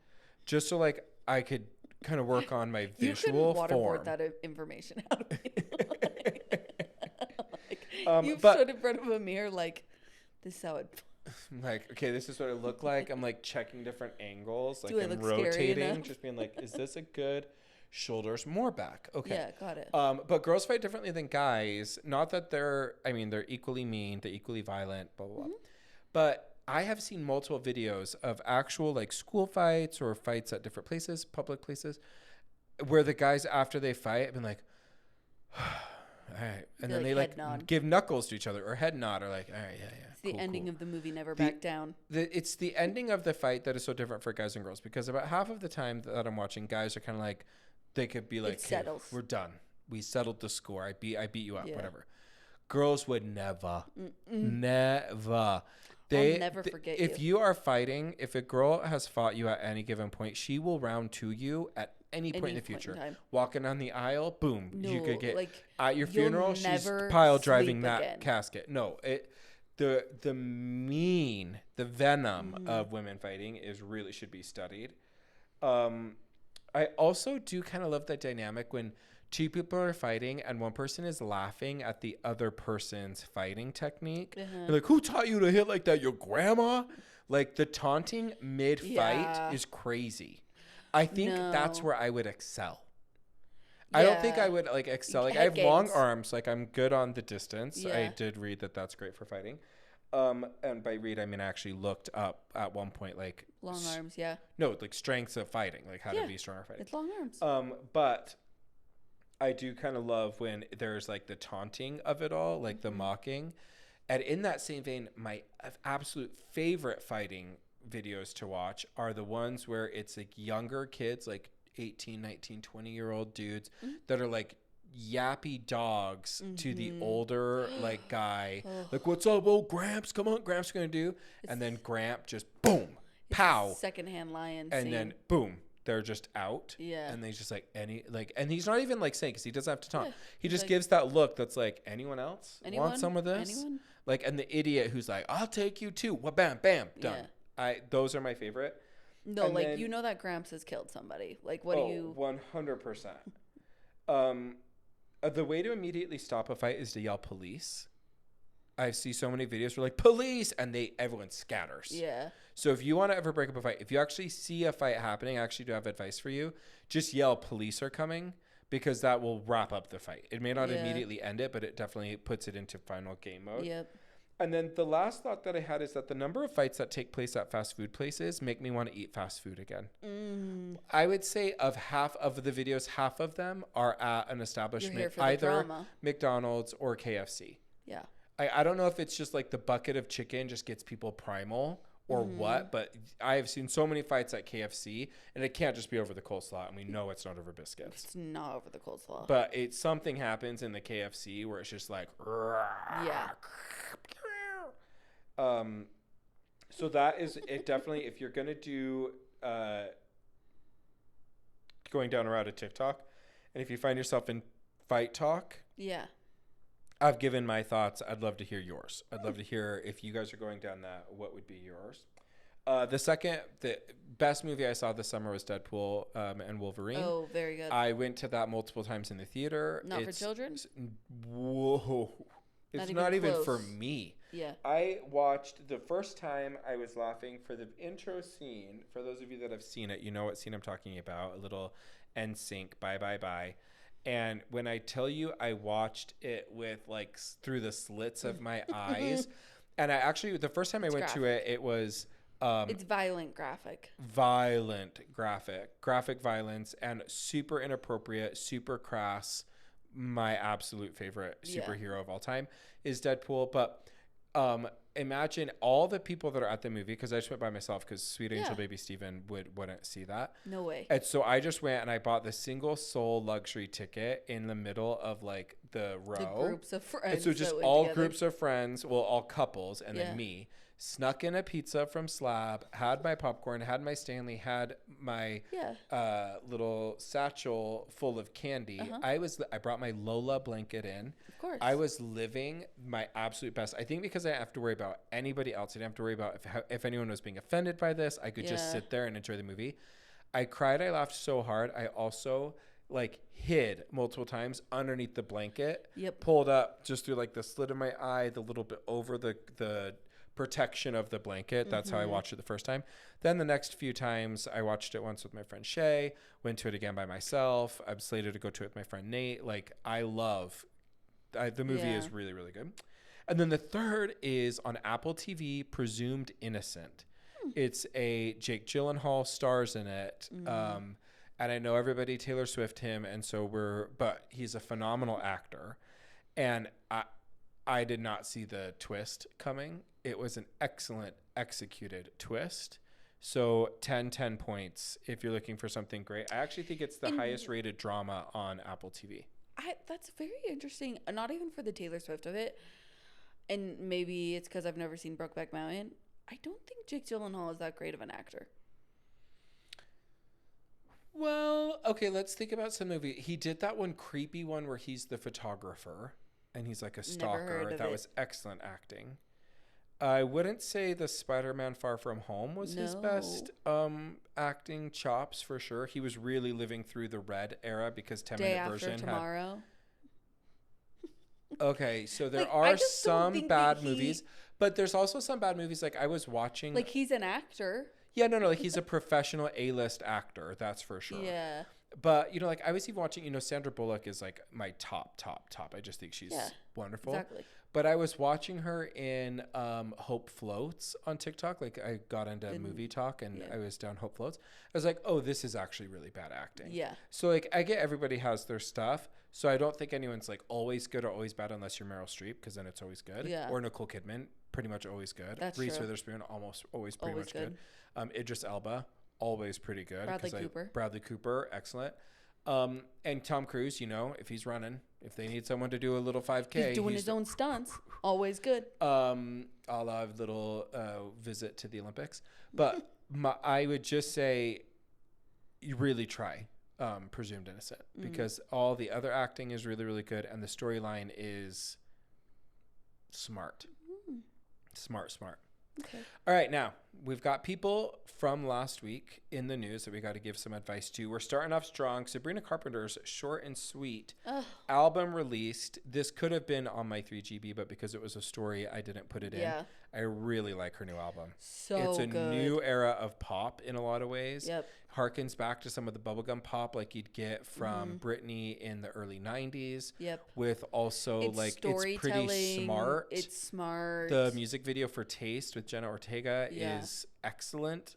Speaker 2: just so like I could kind of work on my visual
Speaker 3: form. You couldn't waterboard that information out of me. You stood in front of a mirror like, this is how it.
Speaker 2: Like, okay, this is what it looked like. I'm like checking different angles. Like
Speaker 3: I'm
Speaker 2: rotating, just being like, is this a good shoulders more back? Okay.
Speaker 3: Yeah, got it.
Speaker 2: But girls fight differently than guys. Not that they're equally mean, they're equally violent, blah, blah, blah. But I have seen multiple videos of actual like school fights or fights at different places, public places, where the guys after they fight have been like, all right. And then they like give knuckles to each other or head nod or like, all right, yeah.
Speaker 3: It's the ending of the movie Never Back Down.
Speaker 2: It's the ending of the fight that is so different for guys and girls, because about half of the time that I'm watching, guys are kind of like, they could be like, hey, we're done. We settled the score. I beat you up, whatever. Girls would never. Never.
Speaker 3: I'll never forget
Speaker 2: if you are fighting, if a girl has fought you at any given point, she will round to you at any point in the future. Walking down the aisle, boom, you could get like, at your funeral. She's pile driving that casket. No, the venom of women fighting should be studied. I also do kind of love that dynamic when two people are fighting and one person is laughing at the other person's fighting technique. They're like, who taught you to hit like that? Your grandma? Like the taunting mid-fight is crazy. I think that's where I would excel. I don't think I would like excel. Like I have long arms. Like I'm good on the distance. I did read that that's great for fighting. And by read, I mean I actually looked up at one point like
Speaker 3: long arms.
Speaker 2: No, like strengths of fighting, like how to be stronger fighting.
Speaker 3: It's long arms.
Speaker 2: But I do kind of love when there's like the taunting of it all, like the mocking. And in that same vein, my absolute favorite fighting videos to watch are the ones where it's like younger kids, like 18, 19, 20-year-old dudes that are like yappy dogs to the older like guy, like, what's up, old Gramps? Come on, Gramps gonna do. And then Gramp just boom, pow,
Speaker 3: secondhand lion
Speaker 2: and
Speaker 3: scene.
Speaker 2: then boom, they're just out.
Speaker 3: Yeah.
Speaker 2: And he's just like, and he's not even like saying, because he doesn't have to talk.
Speaker 3: Yeah.
Speaker 2: He just
Speaker 3: like,
Speaker 2: gives that look that's like, anyone else want some of this?
Speaker 3: Anyone?
Speaker 2: Like, and the idiot who's like, I'll take you too. Well, bam, bam, done.
Speaker 3: Yeah.
Speaker 2: Those are my favorite.
Speaker 3: No,
Speaker 2: And
Speaker 3: like,
Speaker 2: then,
Speaker 3: you know that Gramps has killed somebody. Like, what do you...
Speaker 2: 100%. The way to immediately stop a fight is to yell police. I see so many videos where like, police, and everyone scatters.
Speaker 3: Yeah.
Speaker 2: So if you want to ever break up a fight, if you actually see a fight happening, I actually do have advice for you. Just yell police are coming, because that will wrap up the fight. It may not immediately end it, but it definitely puts it into final game mode.
Speaker 3: Yep.
Speaker 2: And then the last thought that I had is that the number of fights that take place at fast food places make me want to eat fast food again. I would say of half of the videos, half of them are at an establishment, either McDonald's or KFC.
Speaker 3: Yeah.
Speaker 2: I don't know if it's just like the bucket of chicken just gets people primal or what, but I have seen so many fights at KFC, and it can't just be over the coleslaw, and we know it's not over biscuits.
Speaker 3: It's not over the coleslaw.
Speaker 2: But something happens in the KFC where it's just like,
Speaker 3: yeah.
Speaker 2: So that is it. Definitely, if you're gonna do going down a route of TikTok, and if you find yourself in fight talk,
Speaker 3: yeah,
Speaker 2: I've given my thoughts. I'd love to hear yours. I'd love to hear if you guys are going down that, what would be yours. The best movie I saw this summer was Deadpool and Wolverine.
Speaker 3: Oh, very good.
Speaker 2: I went to that multiple times in the theater.
Speaker 3: Not for children?
Speaker 2: Whoa. It's not even for me.
Speaker 3: Yeah.
Speaker 2: I watched the first time. I was laughing for the intro scene. For those of you that have seen it, you know what scene I'm talking about. A little NSYNC, Bye Bye Bye. And when I tell you, I watched it with like through the slits of my eyes. And I actually, the first time I went to it, it was...
Speaker 3: it's violent graphic violence, and super inappropriate, super crass. My absolute favorite superhero of all time is Deadpool. But imagine all the people that are at the movie, because I just went by myself because Sweet Angel Baby Steven wouldn't see that. No way.
Speaker 2: And so I just went and I bought the single soul luxury ticket in the middle of like the row.
Speaker 3: The groups of friends.
Speaker 2: And so just all groups of friends, well, all couples, and then me. Snuck in a pizza from Slab, had my popcorn, had my Stanley, had my little satchel full of candy. I brought my Lola blanket in.
Speaker 3: Of course.
Speaker 2: I was living my absolute best. I think because I didn't have to worry about anybody else. I didn't have to worry about if anyone was being offended by this. I could just sit there and enjoy the movie. I cried. I laughed so hard. I also like hid multiple times underneath the blanket.
Speaker 3: Yep.
Speaker 2: Pulled up just through like the slit of my eye, the little bit over the protection of the blanket. That's how I watched it the first time. Then the next few times, I watched it once with my friend Shay, went to it again by myself. I'm slated to go to it with my friend Nate. Like, the movie is really, really good. And then the third is on Apple TV, Presumed Innocent. It's a Jake Gyllenhaal stars in it. And I know everybody Taylor Swift him, and so but he's a phenomenal actor. And I did not see the twist coming. It was an excellent executed twist. So 10 points if you're looking for something great. I actually think it's the highest rated drama on Apple TV.
Speaker 3: That's very interesting. Not even for the Taylor Swift of it. And maybe it's because I've never seen Brokeback Mountain. I don't think Jake Gyllenhaal is that great of an actor.
Speaker 2: Well, okay, let's think about some movie. He did that one creepy one where he's the photographer and he's like a stalker. That was excellent acting. I wouldn't say the Spider-Man Far From Home was his best acting chops for sure. He was really living through the Red era because 10-minute version
Speaker 3: Tomorrow.
Speaker 2: Okay, so there are some bad movies, but there's also some bad movies. Like I was watching,
Speaker 3: like he's an actor.
Speaker 2: Yeah, no, like he's a professional A-list actor. That's for sure.
Speaker 3: Yeah.
Speaker 2: But like I was even watching. Sandra Bullock is like my top. I just think she's wonderful.
Speaker 3: Exactly.
Speaker 2: But I was watching her in Hope Floats on TikTok. Like I got into movie talk and I was down Hope Floats. I was like, oh, this is actually really bad acting.
Speaker 3: Yeah.
Speaker 2: So like I get everybody has their stuff. So I don't think anyone's like always good or always bad unless you're Meryl Streep, because then it's always good.
Speaker 3: Yeah.
Speaker 2: Or Nicole Kidman, pretty much always good.
Speaker 3: That's
Speaker 2: Reese
Speaker 3: true.
Speaker 2: Witherspoon, almost always pretty much good. Idris Elba, always pretty good.
Speaker 3: Bradley Cooper.
Speaker 2: Bradley Cooper, excellent. And Tom Cruise, you know, if he's running, if they need someone to do a little 5K,
Speaker 3: He's doing his own stunts. Always good.
Speaker 2: I'll have a little visit to the Olympics. But I would just say you really try Presumed Innocent, because all the other acting is really, really good. And the storyline is smart. Smart.
Speaker 3: Okay.
Speaker 2: All right, now we've got people from last week in the news that we got to give some advice to. We're starting off strong. Sabrina Carpenter's Short and Sweet album released. This could have been on my 3GB, but because it was a story, I didn't put it in. I really like her new album. It's a new era of pop in a lot of ways.
Speaker 3: Yep.
Speaker 2: Harkens back to some of the bubblegum pop like you'd get from Britney in the early 90s.
Speaker 3: Yep.
Speaker 2: With also it's pretty smart.
Speaker 3: It's smart.
Speaker 2: The music video for Taste with Jenna Ortega is excellent.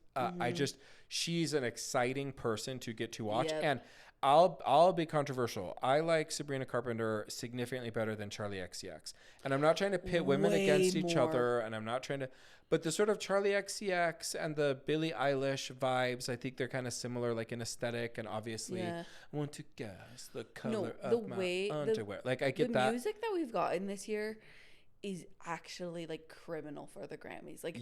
Speaker 2: She's an exciting person to get to watch. And I'll be controversial. I like Sabrina Carpenter significantly better than Charlie XCX. And I'm not trying to pit women against each other. And I'm not trying to, but the sort of Charlie XCX and the Billie Eilish vibes, I think they're kind of similar, like in aesthetic. And obviously, I want to guess the color of my underwear. Like I get that.
Speaker 3: The music that we've gotten this year is actually like criminal for the Grammys. Like,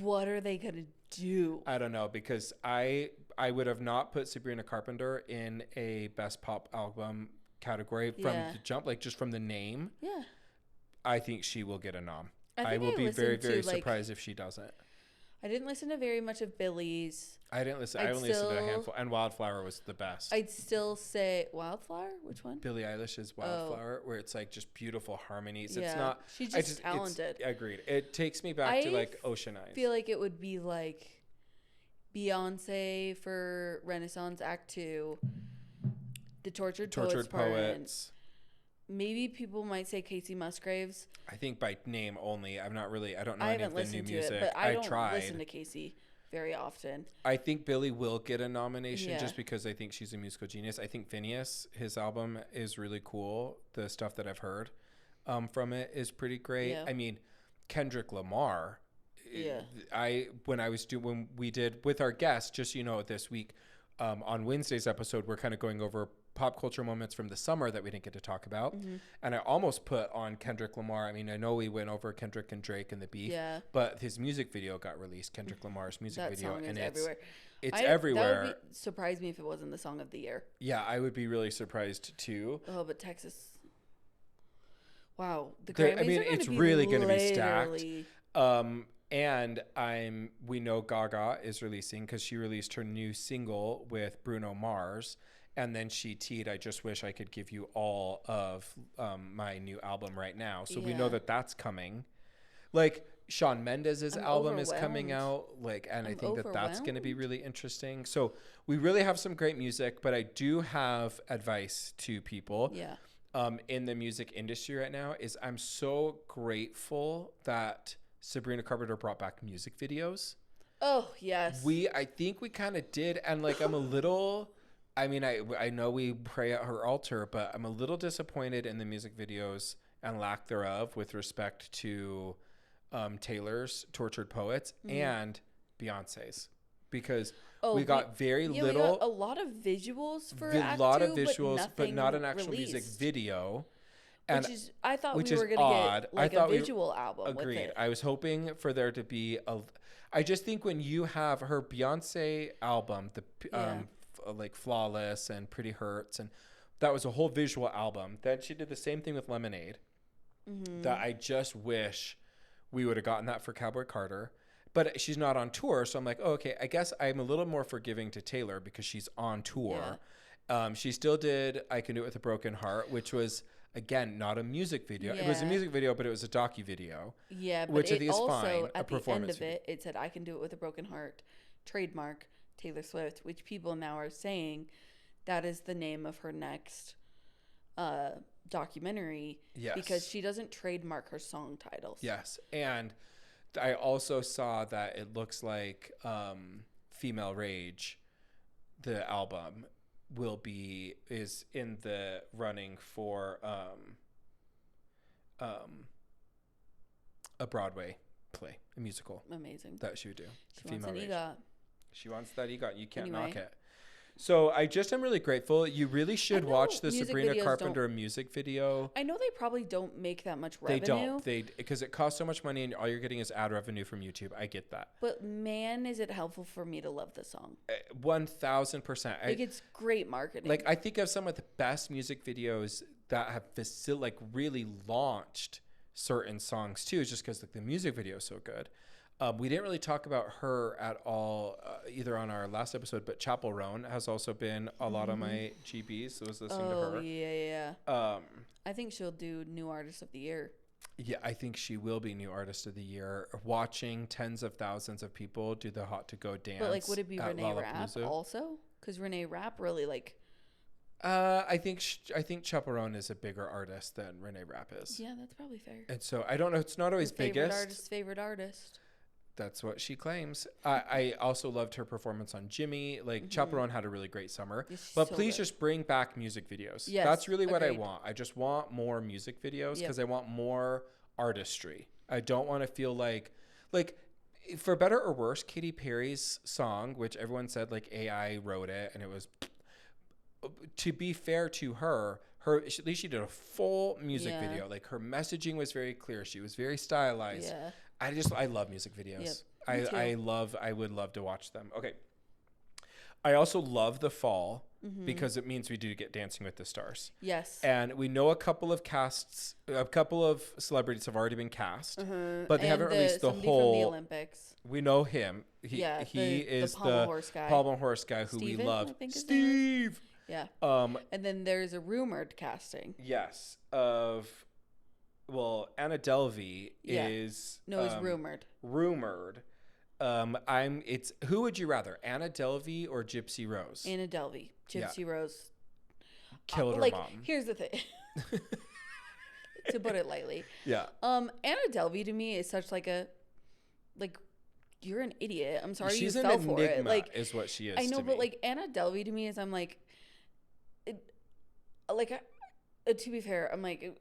Speaker 3: what are they gonna do?
Speaker 2: I don't know, because I would have not put Sabrina Carpenter in a best pop album category from the jump, like just from the name. Yeah, I think she will get a nom. I will be very, very surprised if she doesn't.
Speaker 3: I didn't listen to very much of Billie's.
Speaker 2: I didn't listen. I only listened to a handful. And Wildflower was the best.
Speaker 3: I'd still say Wildflower. Which one?
Speaker 2: Billie Eilish's Wildflower, where it's like just beautiful harmonies. It's not.
Speaker 3: She's just talented.
Speaker 2: Agreed. It takes me back to like Ocean Eyes.
Speaker 3: I feel like it would be like Beyonce for Renaissance Act 2, the Tortured Poets. Maybe people might say Casey Musgraves.
Speaker 2: I think by name only. I don't know
Speaker 3: I
Speaker 2: any of the new music.
Speaker 3: It, but I don't
Speaker 2: tried.
Speaker 3: listen to Casey very often.
Speaker 2: I think Billie will get a nomination just because I think she's a musical genius. I think Phineas, his album is really cool. The stuff that I've heard from it is pretty great. Yeah. I mean, Kendrick Lamar. Yeah. When we did with our guest, just so you know, this week on Wednesday's episode, we're kind of going over pop culture moments from the summer that we didn't get to talk about. And I almost put on Kendrick Lamar. I mean, I know we went over Kendrick and Drake and the beef, but his music video got released, Kendrick Lamar's music video, and it's everywhere. It's everywhere. That would
Speaker 3: surprise me if it wasn't the song of the year.
Speaker 2: Yeah, I would be really surprised too.
Speaker 3: Oh, but Texas. Wow. The Grammys
Speaker 2: it's really going to be stacked. And we know Gaga is releasing, because she released her new single with Bruno Mars. And then she teed, I just wish I could give you all of my new album right now. So we know that that's coming. Like Shawn Mendes' album is coming out. And I think that's going to be really interesting. So we really have some great music, but I do have advice to people in the music industry right now. I'm so grateful that Sabrina Carpenter brought back music videos.
Speaker 3: Oh, yes.
Speaker 2: I think we kind of did. And I'm a little... I mean, I know we pray at her altar, but I'm a little disappointed in the music videos and lack thereof with respect to Taylor's Tortured Poets and Beyonce's, because we got very little. We got
Speaker 3: a lot of visuals for
Speaker 2: a lot of visuals, but not an actual music video.
Speaker 3: I thought we were going to get a visual album.
Speaker 2: Agreed.
Speaker 3: With it.
Speaker 2: I was hoping for there to be I just think when you have her Beyonce album, like Flawless and Pretty Hurts, and that was a whole visual album. Then she did the same thing with Lemonade. That I just wish we would have gotten that for Cowboy Carter, but she's not on tour, so I'm like, oh, okay, I guess I'm a little more forgiving to Taylor because she's on tour. She still did I Can Do It With a Broken Heart, which was, again, not a music video. It was a music video, but it was a docu-video.
Speaker 3: Yeah, but
Speaker 2: which I think is fine.
Speaker 3: At the end of it, it said I Can Do It With a Broken Heart, trademark Taylor Swift, which people now are saying that is the name of her next documentary. Yes. Because she doesn't trademark her song titles.
Speaker 2: Yes. And I also saw that it looks like Female Rage, the album, is in the running for a Broadway play, a musical.
Speaker 3: Amazing.
Speaker 2: That she would do.
Speaker 3: She wants an EGOT.
Speaker 2: She wants that EGOT. You can't knock it. So I just am really grateful. You really should
Speaker 3: know
Speaker 2: watch the
Speaker 3: music
Speaker 2: Sabrina
Speaker 3: videos
Speaker 2: Carpenter music video.
Speaker 3: I know they probably don't make that much
Speaker 2: They
Speaker 3: revenue.
Speaker 2: don't. Because it costs so much money and all you're getting is ad revenue from YouTube. I get that.
Speaker 3: But man, is it helpful for me to love the song.
Speaker 2: 1,000%.
Speaker 3: Like, it's great marketing.
Speaker 2: Like, I think of some of the best music videos that have really launched certain songs too, just because like the music video is so good. We didn't really talk about her at all, either on our last episode, but Chapel Roan has also been a lot of my GBs. So I was listening to her.
Speaker 3: Yeah. I think she'll do New Artist of the Year.
Speaker 2: Yeah, I think she will be New Artist of the Year. Watching tens of thousands of people do the Hot to Go dance.
Speaker 3: But like, would it be Renee Rapp
Speaker 2: Lollapalooza.
Speaker 3: also? Because Renee Rapp really like.
Speaker 2: I think Chapel Roan is a bigger artist than Renee Rapp is.
Speaker 3: Yeah, that's probably fair.
Speaker 2: And so I don't know. It's not always biggest.
Speaker 3: Favorite artist.
Speaker 2: That's what she claims. I also loved her performance on Jimmy. Like, Chapel Roan had a really great summer.
Speaker 3: Yes,
Speaker 2: But
Speaker 3: so
Speaker 2: please
Speaker 3: good.
Speaker 2: just bring back music videos.
Speaker 3: Yes,
Speaker 2: That's really what I
Speaker 3: agreed.
Speaker 2: want. I just want more music videos because
Speaker 3: Yep.
Speaker 2: I want more artistry. I don't want to feel like, for better or worse, Katy Perry's song, which everyone said like AI wrote it, and it was, to be fair to her, at least she did a full music
Speaker 3: Yeah.
Speaker 2: video. Like, her messaging was very clear. She was very stylized.
Speaker 3: Yeah.
Speaker 2: I love music videos.
Speaker 3: Yep, me too.
Speaker 2: I would love to watch them. Okay. I also love the fall because it means we do get Dancing with the Stars.
Speaker 3: Yes.
Speaker 2: And we know a couple of celebrities have already been cast, but they haven't released the
Speaker 3: somebody
Speaker 2: whole.
Speaker 3: from the Olympics.
Speaker 2: We know him. He
Speaker 3: the
Speaker 2: is
Speaker 3: pommel horse guy.
Speaker 2: pommel horse guy who
Speaker 3: Steven,
Speaker 2: we love.
Speaker 3: I think his name is.
Speaker 2: Steve.
Speaker 3: Yeah.
Speaker 2: Um.
Speaker 3: And then there's a rumored casting.
Speaker 2: Yes. Anna Delvey is.
Speaker 3: No, it's rumored.
Speaker 2: Rumored. Who would you rather, Anna Delvey or Gypsy Rose?
Speaker 3: Anna Delvey. Gypsy Rose.
Speaker 2: Killed her
Speaker 3: like,
Speaker 2: mom.
Speaker 3: Here's the thing. To put it lightly.
Speaker 2: Yeah.
Speaker 3: Anna Delvey to me is such you're an idiot. I'm sorry
Speaker 2: She's
Speaker 3: you
Speaker 2: an
Speaker 3: fell for it.
Speaker 2: enigma,
Speaker 3: Like,
Speaker 2: is what she is.
Speaker 3: I know,
Speaker 2: to
Speaker 3: but
Speaker 2: me.
Speaker 3: like Anna Delvey to me is to be fair, I'm like,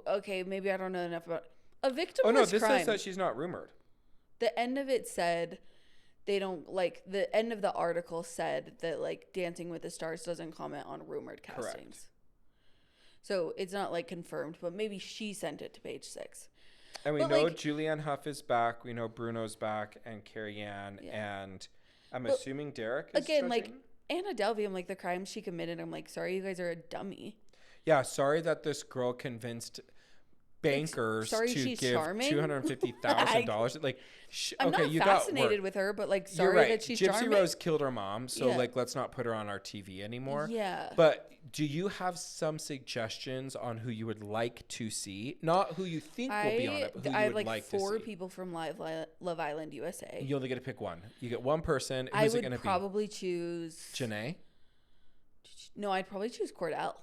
Speaker 3: okay, maybe I don't know enough about a victimless
Speaker 2: Oh no, this
Speaker 3: crime.
Speaker 2: says that she's not rumored.
Speaker 3: The end of it said they don't like the end of the article said that like Dancing with the Stars doesn't comment on rumored castings.
Speaker 2: Correct.
Speaker 3: So it's not like confirmed, but maybe she sent it to Page 6.
Speaker 2: And we
Speaker 3: But,
Speaker 2: know
Speaker 3: like-
Speaker 2: Julianne Hough is back. We know Bruno's back, and Carrie Ann, and I'm assuming Derek is
Speaker 3: Again, like
Speaker 2: judging?
Speaker 3: Anna Delvey, I'm like the crimes she committed. I'm like, sorry, you guys are a dummy.
Speaker 2: Yeah, sorry that this girl convinced bankers
Speaker 3: sorry
Speaker 2: to
Speaker 3: she's
Speaker 2: give
Speaker 3: charming?
Speaker 2: $250,000. Like,
Speaker 3: I'm
Speaker 2: okay,
Speaker 3: not
Speaker 2: you
Speaker 3: fascinated
Speaker 2: got work.
Speaker 3: with her, but like,
Speaker 2: You're
Speaker 3: sorry
Speaker 2: right.
Speaker 3: that she's
Speaker 2: Gypsy
Speaker 3: charming.
Speaker 2: Rose killed her mom, so
Speaker 3: Yeah.
Speaker 2: like, let's not put her on our TV anymore.
Speaker 3: Yeah.
Speaker 2: But do you have some suggestions on who you would like to see? Not who you think will be on it, but who
Speaker 3: I
Speaker 2: you
Speaker 3: have
Speaker 2: would
Speaker 3: like
Speaker 2: like to
Speaker 3: 4
Speaker 2: see.
Speaker 3: people from Love Island USA.
Speaker 2: You only get to pick one. You get one person.
Speaker 3: I
Speaker 2: Who's it
Speaker 3: would
Speaker 2: going to be?
Speaker 3: probably choose.
Speaker 2: Janae?
Speaker 3: No, I'd probably choose Cordell.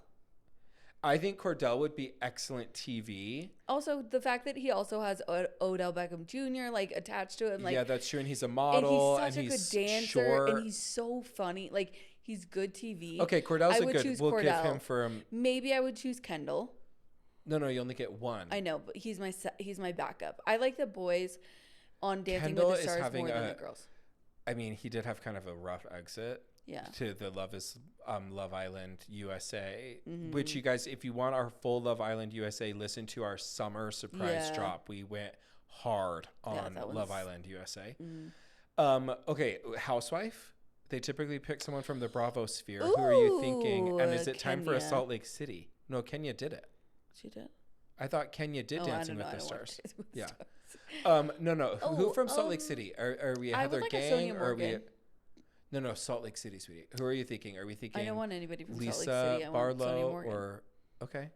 Speaker 2: I think Cordell would be excellent TV.
Speaker 3: Also, the fact that he also has Odell Beckham Jr. like attached to him, like
Speaker 2: Yeah, that's true. And he's a
Speaker 3: and
Speaker 2: model.
Speaker 3: he's such a good dancer,
Speaker 2: short.
Speaker 3: and he's so funny. Like he's good TV.
Speaker 2: Okay, Cordell's
Speaker 3: I
Speaker 2: a
Speaker 3: would
Speaker 2: good.
Speaker 3: choose
Speaker 2: We'll give
Speaker 3: Cordell.
Speaker 2: him for.
Speaker 3: Maybe I would choose Kendall.
Speaker 2: No, you only get one.
Speaker 3: I know, but he's my backup. I like the boys on Dancing
Speaker 2: Kendall
Speaker 3: with
Speaker 2: is
Speaker 3: the Stars
Speaker 2: having
Speaker 3: more than
Speaker 2: a-
Speaker 3: the girls.
Speaker 2: I mean, he did have kind of a rough exit.
Speaker 3: Yeah.
Speaker 2: To the Love Island USA,
Speaker 3: Mm-hmm.
Speaker 2: which you guys, if you want our full Love Island USA, listen to our summer surprise
Speaker 3: Yeah.
Speaker 2: drop. We went hard on
Speaker 3: that
Speaker 2: Love
Speaker 3: was-
Speaker 2: Island USA.
Speaker 3: Mm.
Speaker 2: Okay, Housewife. They typically pick someone from the Bravo sphere. Who are you thinking? And is it time for a
Speaker 3: Kenya.
Speaker 2: Salt Lake City? No, Kenya did it.
Speaker 3: She did.
Speaker 2: I thought Kenya did
Speaker 3: Oh, I
Speaker 2: Dancing
Speaker 3: don't
Speaker 2: with
Speaker 3: know.
Speaker 2: the
Speaker 3: I don't watch
Speaker 2: Stars.
Speaker 3: Dancing with the
Speaker 2: Yeah.
Speaker 3: Stars.
Speaker 2: No. Who
Speaker 3: Oh,
Speaker 2: from Salt Lake City? Are we a
Speaker 3: I would
Speaker 2: Heather
Speaker 3: like a
Speaker 2: Gang
Speaker 3: Sonia
Speaker 2: or are we?
Speaker 3: Morgan.
Speaker 2: No, Salt Lake City, sweetie. Who are you thinking? Are we thinking?
Speaker 3: I don't want anybody from
Speaker 2: Lisa
Speaker 3: Salt Lake City. I want Sonia
Speaker 2: Barlow
Speaker 3: Morgan.
Speaker 2: or okay,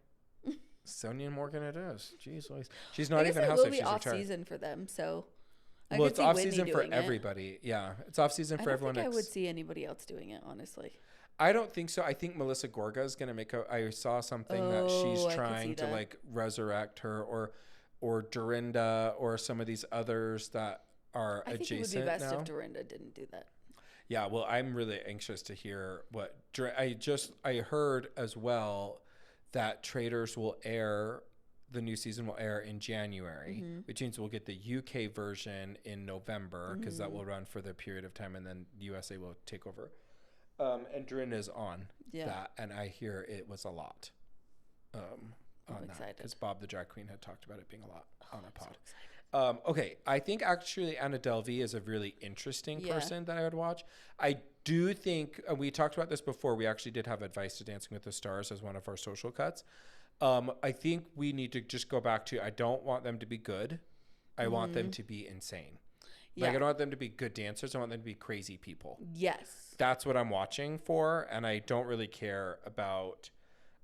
Speaker 2: Sonia Morgan. It is. Jeez, Louise. She's
Speaker 3: I
Speaker 2: not
Speaker 3: guess
Speaker 2: even
Speaker 3: it will
Speaker 2: housewife.
Speaker 3: be
Speaker 2: She's
Speaker 3: off
Speaker 2: retired.
Speaker 3: season for them, so I
Speaker 2: Well,
Speaker 3: could
Speaker 2: it's
Speaker 3: see
Speaker 2: off
Speaker 3: Whitney
Speaker 2: season for
Speaker 3: doing it.
Speaker 2: everybody. Yeah, it's off season
Speaker 3: I
Speaker 2: for
Speaker 3: don't
Speaker 2: everyone.
Speaker 3: think I would see anybody else doing it, honestly.
Speaker 2: I don't think so. I think Melissa Gorga is going to make a. I saw something that
Speaker 3: Oh,
Speaker 2: she's
Speaker 3: I could see
Speaker 2: trying to
Speaker 3: that.
Speaker 2: like resurrect her, or Dorinda, or some of these others that are
Speaker 3: I think it would
Speaker 2: adjacent
Speaker 3: be best
Speaker 2: now.
Speaker 3: if Dorinda didn't do that.
Speaker 2: Yeah, well, I'm really anxious to hear what I heard as well that Traders will air. The new season will air in January, which means we'll get the UK version in November because that will run for the period of time, and then USA will take over. And Drin is on
Speaker 3: Yeah.
Speaker 2: that, and I hear it was a lot. On that,
Speaker 3: excited.
Speaker 2: because Bob the drag queen had talked about it being a lot on a pod.
Speaker 3: So
Speaker 2: Okay, I think actually Anna Delvey is a really interesting
Speaker 3: Yeah.
Speaker 2: person that I would watch. I do think we talked about this before. We actually did have advice to Dancing with the Stars as one of our social cuts. I think we need to just go back to, I don't want them to be good. I want them to be insane.
Speaker 3: Yeah.
Speaker 2: Like, I don't want them to be good dancers. I want them to be crazy people.
Speaker 3: Yes.
Speaker 2: That's what I'm watching for. And I don't really care about,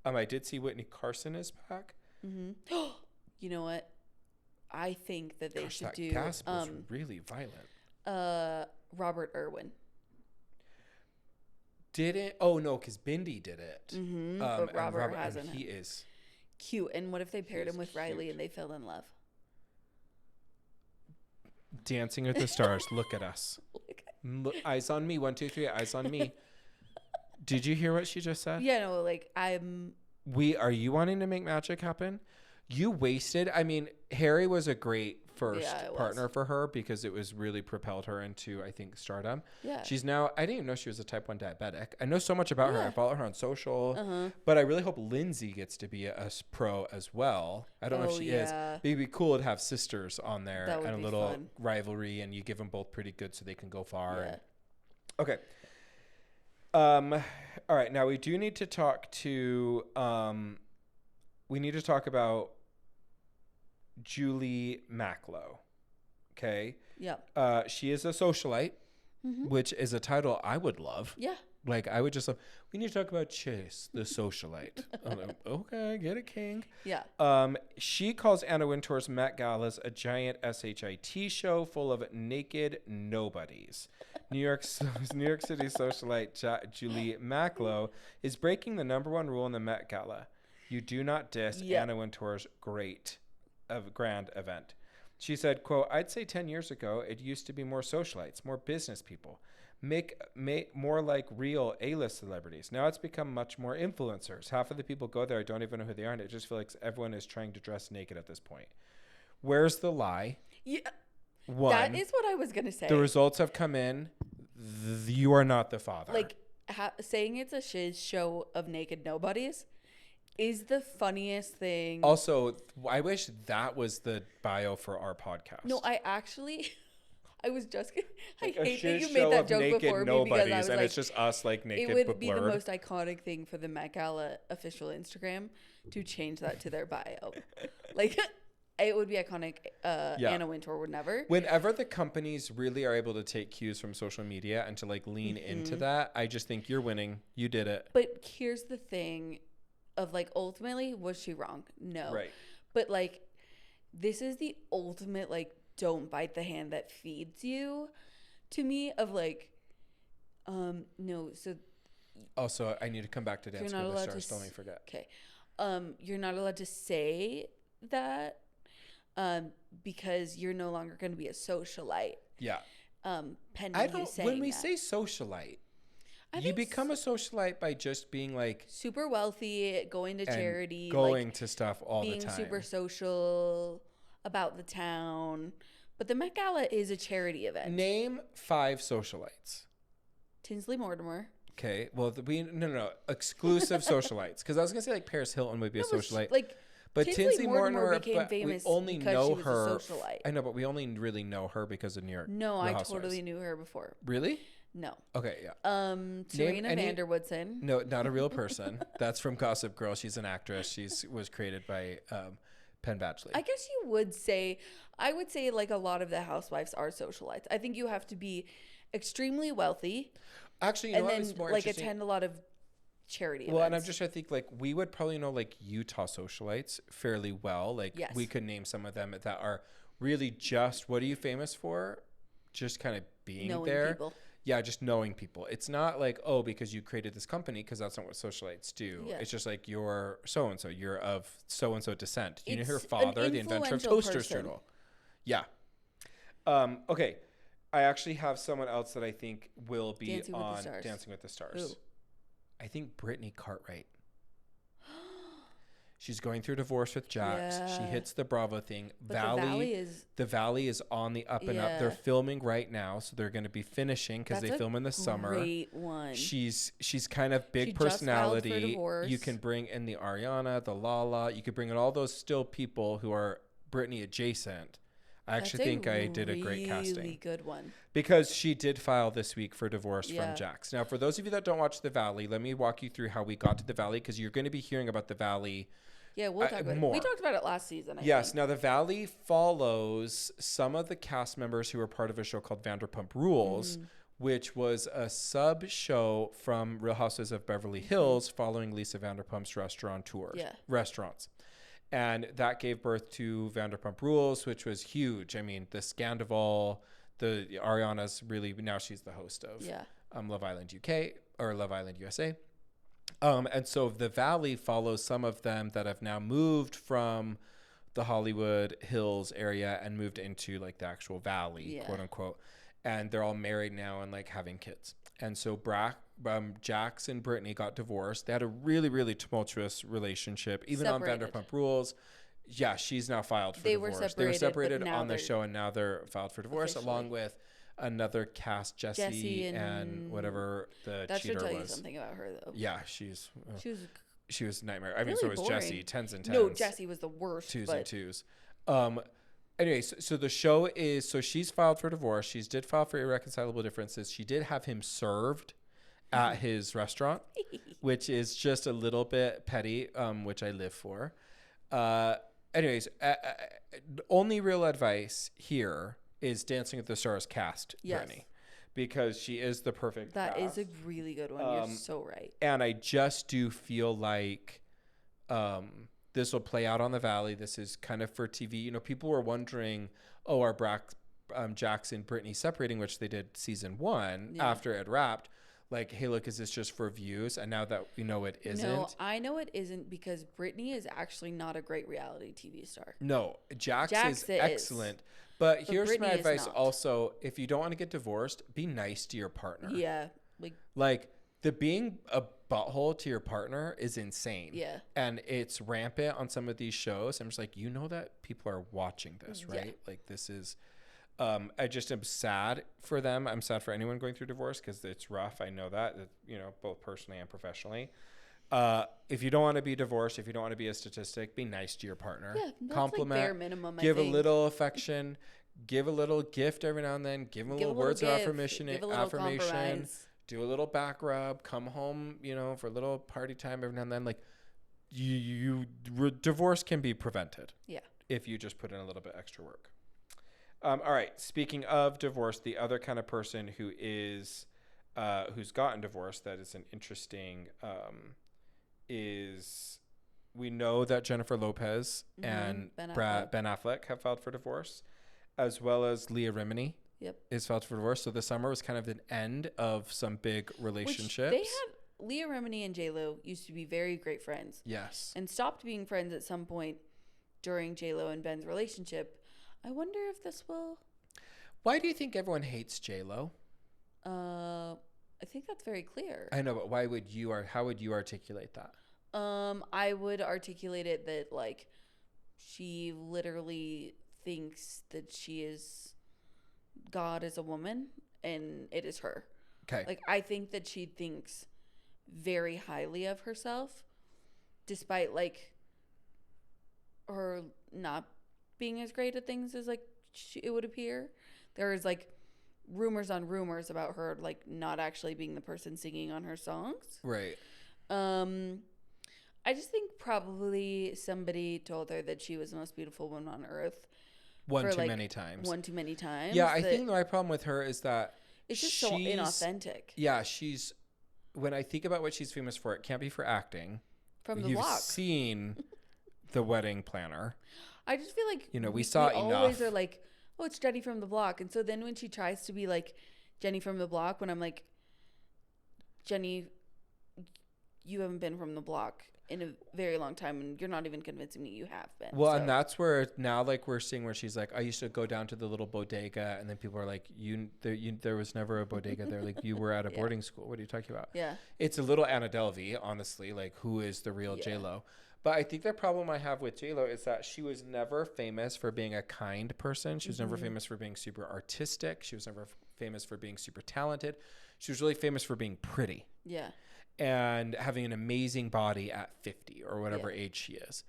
Speaker 2: I did see Whitney Carson is back.
Speaker 3: You know what? I think that they should
Speaker 2: That
Speaker 3: do
Speaker 2: gasp was really violent.
Speaker 3: Robert Irwin.
Speaker 2: Did it? Oh no, because Bindi did it.
Speaker 3: But
Speaker 2: And
Speaker 3: Robert hasn't.
Speaker 2: And he is
Speaker 3: Cute. And what if they paired him with Riley
Speaker 2: cute.
Speaker 3: and they fell in love?
Speaker 2: Dancing with the Stars. Look at us. Look, eyes on me. 1, 2, 3. Eyes on me. Did you hear what she just said?
Speaker 3: Yeah, no, like I'm.
Speaker 2: Are you wanting to make magic happen? You wasted. I mean, Harry was a great first partner for her because it was really propelled her into, I think, stardom.
Speaker 3: Yeah.
Speaker 2: She's now, I didn't even know she was a type 1 diabetic. I know so much about her. I follow her on social,
Speaker 3: Uh-huh.
Speaker 2: but I really hope Lindsay gets to be a pro as well. I don't know if she is. It'd be cool to have sisters on there
Speaker 3: That would
Speaker 2: and a
Speaker 3: be
Speaker 2: little
Speaker 3: fun.
Speaker 2: rivalry, and you give them both pretty good so they can go far.
Speaker 3: Yeah.
Speaker 2: And, okay. All right. Now we do need to talk to, we need to talk about Julie Macklow. Okay.
Speaker 3: Yeah.
Speaker 2: She is a socialite, which is a title I would love.
Speaker 3: Yeah.
Speaker 2: Like, I would just love, we need to talk about Chase, the socialite. I'm like, okay, get it, king.
Speaker 3: Yeah.
Speaker 2: She calls Anna Wintour's Met Galas a giant SHIT show full of naked nobodies. New York City socialite Julie Macklow is breaking the #1 rule in the Met Gala. You do not diss Anna Wintour's grand event. She said, quote, I'd say 10 years ago, it used to be more socialites, more business people, make more like real A-list celebrities. Now it's become much more influencers. Half of the people go there, I don't even know who they are, and it just feels like everyone is trying to dress naked at this point. Where's the lie?
Speaker 3: Yeah.
Speaker 2: One,
Speaker 3: That is what I was going to say.
Speaker 2: the results have come in. You are not the father.
Speaker 3: Like, saying it's a shiz show of naked nobodies is the funniest thing.
Speaker 2: Also, I wish that was the bio for our podcast.
Speaker 3: No, I was just kidding. I
Speaker 2: Like a
Speaker 3: hate that
Speaker 2: shiz
Speaker 3: you
Speaker 2: show
Speaker 3: made that
Speaker 2: of
Speaker 3: joke
Speaker 2: naked
Speaker 3: before me because
Speaker 2: nobodies,
Speaker 3: I was
Speaker 2: and
Speaker 3: like,
Speaker 2: it's just us like naked
Speaker 3: it would
Speaker 2: but
Speaker 3: be the
Speaker 2: blurred.
Speaker 3: most iconic thing for the Met Gala official Instagram to change that to their bio. Like, it would be iconic. Anna Wintour would never.
Speaker 2: Whenever the companies really are able to take cues from social media and to like lean into that, I just think you're winning. You did it.
Speaker 3: But here's the thing of like, ultimately, was she wrong? No.
Speaker 2: Right.
Speaker 3: But like, this is the ultimate, like, don't bite the hand that feeds you to me of like, no. So
Speaker 2: Also, I need to come back to Dancing with the Stars. Don't let me forget.
Speaker 3: Okay. You're not allowed to say that because you're no longer going to be a socialite.
Speaker 2: Yeah.
Speaker 3: Pending you saying
Speaker 2: when we
Speaker 3: that.
Speaker 2: say socialite, you
Speaker 3: think
Speaker 2: become a socialite by just being like
Speaker 3: super wealthy, going to
Speaker 2: and
Speaker 3: charity,
Speaker 2: going
Speaker 3: like,
Speaker 2: to stuff all the
Speaker 3: being
Speaker 2: time.
Speaker 3: super social about the town. But the Met Gala is a charity event.
Speaker 2: Name 5 socialites.
Speaker 3: Tinsley Mortimer.
Speaker 2: Okay. Well, no. Exclusive socialites. Because I was gonna say like Paris Hilton would be a socialite.
Speaker 3: But
Speaker 2: Tinsley
Speaker 3: Tinsley Mortimer
Speaker 2: Mortimer
Speaker 3: became famous
Speaker 2: we only
Speaker 3: because
Speaker 2: know
Speaker 3: she was
Speaker 2: her.
Speaker 3: a socialite.
Speaker 2: I know, but we only really know her because of New York.
Speaker 3: No,
Speaker 2: Real
Speaker 3: I
Speaker 2: Housewives.
Speaker 3: totally knew her before.
Speaker 2: Really?
Speaker 3: No.
Speaker 2: Okay, yeah.
Speaker 3: Serena
Speaker 2: any-
Speaker 3: Vanderwoodson.
Speaker 2: No, not a real person. That's from Gossip Girl. She's an actress. She's was created by Penn Badgley.
Speaker 3: I guess you would say, I would say like a lot of the housewives are socialites. I think you have to be extremely wealthy.
Speaker 2: Actually, you
Speaker 3: and
Speaker 2: know what
Speaker 3: then
Speaker 2: was more
Speaker 3: like
Speaker 2: interesting?
Speaker 3: attend a lot of charity
Speaker 2: Well, and I'm
Speaker 3: events.
Speaker 2: just trying to think like we would probably know like Utah socialites fairly well. Like
Speaker 3: Yes.
Speaker 2: we could name some of them that are really just what are you famous for? Just kind of being
Speaker 3: Knowing
Speaker 2: there.
Speaker 3: people.
Speaker 2: Yeah, just knowing people. It's not like, oh, because you created this company, because that's not what socialites do.
Speaker 3: Yeah.
Speaker 2: It's just like you're so-and-so. You're of so-and-so descent. You know her
Speaker 3: It's an
Speaker 2: father, the inventor of
Speaker 3: influential
Speaker 2: Toaster
Speaker 3: person.
Speaker 2: Strudel. Yeah. Okay. I actually have someone else that I think will be
Speaker 3: Dancing with the
Speaker 2: on
Speaker 3: Stars.
Speaker 2: Dancing with the Stars.
Speaker 3: Who?
Speaker 2: I think Brittany Cartwright. She's going through divorce with Jax. She
Speaker 3: Yeah.
Speaker 2: hits the Bravo thing.
Speaker 3: But the Valley is
Speaker 2: on the up and up.
Speaker 3: Yeah.
Speaker 2: They're filming right now, so they're going to be finishing because they
Speaker 3: That's a
Speaker 2: film in the summer.
Speaker 3: great one.
Speaker 2: She's kind of big
Speaker 3: She just filed for
Speaker 2: personality.
Speaker 3: divorce.
Speaker 2: You can bring in the Ariana, the Lala. You could bring in all those still people who are Britney adjacent. I actually think I did a great casting.
Speaker 3: Really good one.
Speaker 2: Because she did file this week for divorce
Speaker 3: Yeah.
Speaker 2: from Jax. Now, for those of you that don't watch The Valley, let me walk you through how we got to The Valley, because you're going to be hearing about The Valley.
Speaker 3: Yeah, we'll talk about
Speaker 2: more.
Speaker 3: it. We talked about it last season, I
Speaker 2: Yes.
Speaker 3: think.
Speaker 2: Now, The Valley follows some of the cast members who were part of a show called Vanderpump Rules, which was a sub show from Real Houses of Beverly Hills following Lisa Vanderpump's restaurants. And that gave birth to Vanderpump Rules, which was huge. I mean, the Scandival, the Ariana's really, now she's the host of Love Island UK or Love Island USA. And so The Valley follows some of them that have now moved from the Hollywood Hills area and moved into like the actual valley, quote unquote. And they're all married now and like having kids. And so Jax and Britney got divorced. They had a really, really tumultuous relationship, even
Speaker 3: Separated.
Speaker 2: on Vanderpump Rules. Yeah, she's now filed for
Speaker 3: They were
Speaker 2: divorce.
Speaker 3: separated,
Speaker 2: They were separated
Speaker 3: but now
Speaker 2: on the
Speaker 3: they're
Speaker 2: show, and now they're filed for divorce,
Speaker 3: officially.
Speaker 2: along with another cast, Jessie and whatever the
Speaker 3: That should
Speaker 2: cheater
Speaker 3: tell you
Speaker 2: was.
Speaker 3: something about her, though.
Speaker 2: Yeah, she was a nightmare. I mean,
Speaker 3: really
Speaker 2: so was
Speaker 3: boring.
Speaker 2: Jessie, tens and tens.
Speaker 3: No, Jessie was the worst.
Speaker 2: Twos
Speaker 3: but
Speaker 2: and twos. Anyway, so the show is, so she's filed for divorce. She did file for irreconcilable differences. She did have him served at his restaurant, which is just a little bit petty, which I live for. Anyways, only real advice here is Dancing with the Stars cast Britney, because she is the perfect
Speaker 3: That
Speaker 2: cast.
Speaker 3: is a really good one. You're so right.
Speaker 2: And I just do feel like this will play out on The Valley. This is kind of for TV. You know, people were wondering, oh, are Jax and Britney separating, which they did season 1 after it wrapped. Like, hey, look, is this just for views? And now that we know it isn't.
Speaker 3: No, I know it isn't, because Britney is actually not a great reality TV star.
Speaker 2: No, Jax is
Speaker 3: is.
Speaker 2: excellent. But here's
Speaker 3: Britney
Speaker 2: my
Speaker 3: is
Speaker 2: advice
Speaker 3: not.
Speaker 2: also. If you don't want to get divorced, be nice to your partner.
Speaker 3: Yeah.
Speaker 2: Like, the being a butthole to your partner is insane.
Speaker 3: Yeah.
Speaker 2: And it's rampant on some of these shows. I'm just like, you know that people are watching this, right?
Speaker 3: Yeah.
Speaker 2: Like, this is... I just am sad for them. I'm sad for anyone going through divorce, because it's rough. I know that, you know, both personally and professionally. If you don't want to be divorced, if you don't want to be a statistic, be nice to your partner.
Speaker 3: Yeah, that's
Speaker 2: compliment,
Speaker 3: like bare minimum, I
Speaker 2: give a
Speaker 3: think.
Speaker 2: little affection, give a little gift every now and then, give them a little words of affirmation,
Speaker 3: give a little compromise.
Speaker 2: do a little back rub, come home, you know, for a little party time every now and then. Like, divorce can be prevented.
Speaker 3: Yeah.
Speaker 2: If you just put in a little bit extra work. All right. Speaking of divorce, the other kind of person who is, who's gotten divorced that is an interesting, is we know that Jennifer Lopez and Ben Affleck have filed for divorce, as well as Leah Remini is filed for divorce. So the summer was kind of an end of some big relationships.
Speaker 3: Which they had, Leah Remini and J-Lo used to be very great friends.
Speaker 2: Yes.
Speaker 3: And stopped being friends at some point during J-Lo and Ben's relationship. I wonder if this will...
Speaker 2: Why do you think everyone hates J-Lo?
Speaker 3: I think that's very clear.
Speaker 2: I know, but why would you, or how would you articulate that?
Speaker 3: I would articulate it that, like, she literally thinks that she is God as a woman, and it is her.
Speaker 2: Okay.
Speaker 3: Like, I think that she thinks very highly of herself, despite, like, her not being as great at things as, like, it would appear. There is, like, rumors on rumors about her, like, not actually being the person singing on her songs.
Speaker 2: Right.
Speaker 3: I just think probably somebody told her that she was the most beautiful woman on earth.
Speaker 2: One too many times.
Speaker 3: Yeah,
Speaker 2: I think my problem with her is that
Speaker 3: it's just so inauthentic.
Speaker 2: Yeah, when I think about what she's famous for, it can't be for acting.
Speaker 3: From the
Speaker 2: You've
Speaker 3: block.
Speaker 2: seen The Wedding Planner.
Speaker 3: I just feel like
Speaker 2: we saw
Speaker 3: we
Speaker 2: enough.
Speaker 3: always are like, oh, it's Jenny from the block. And so then when she tries to be like Jenny from the block, when I'm like, Jenny, you haven't been from the block in a very long time, and you're not even convincing me you have been.
Speaker 2: Well, and that's where now, like, we're seeing where she's like, I used to go down to the little bodega, and then people are like, there was never a bodega there. Like, you were at a boarding school. What are you talking about?
Speaker 3: Yeah.
Speaker 2: It's a little Anna Delvey, honestly, like, who is the real J-Lo? But I think the problem I have with J-Lo is that she was never famous for being a kind person. She was never famous for being super artistic. She was never famous for being super talented. She was really famous for being pretty.
Speaker 3: Yeah.
Speaker 2: And having an amazing body at 50 or whatever age she is.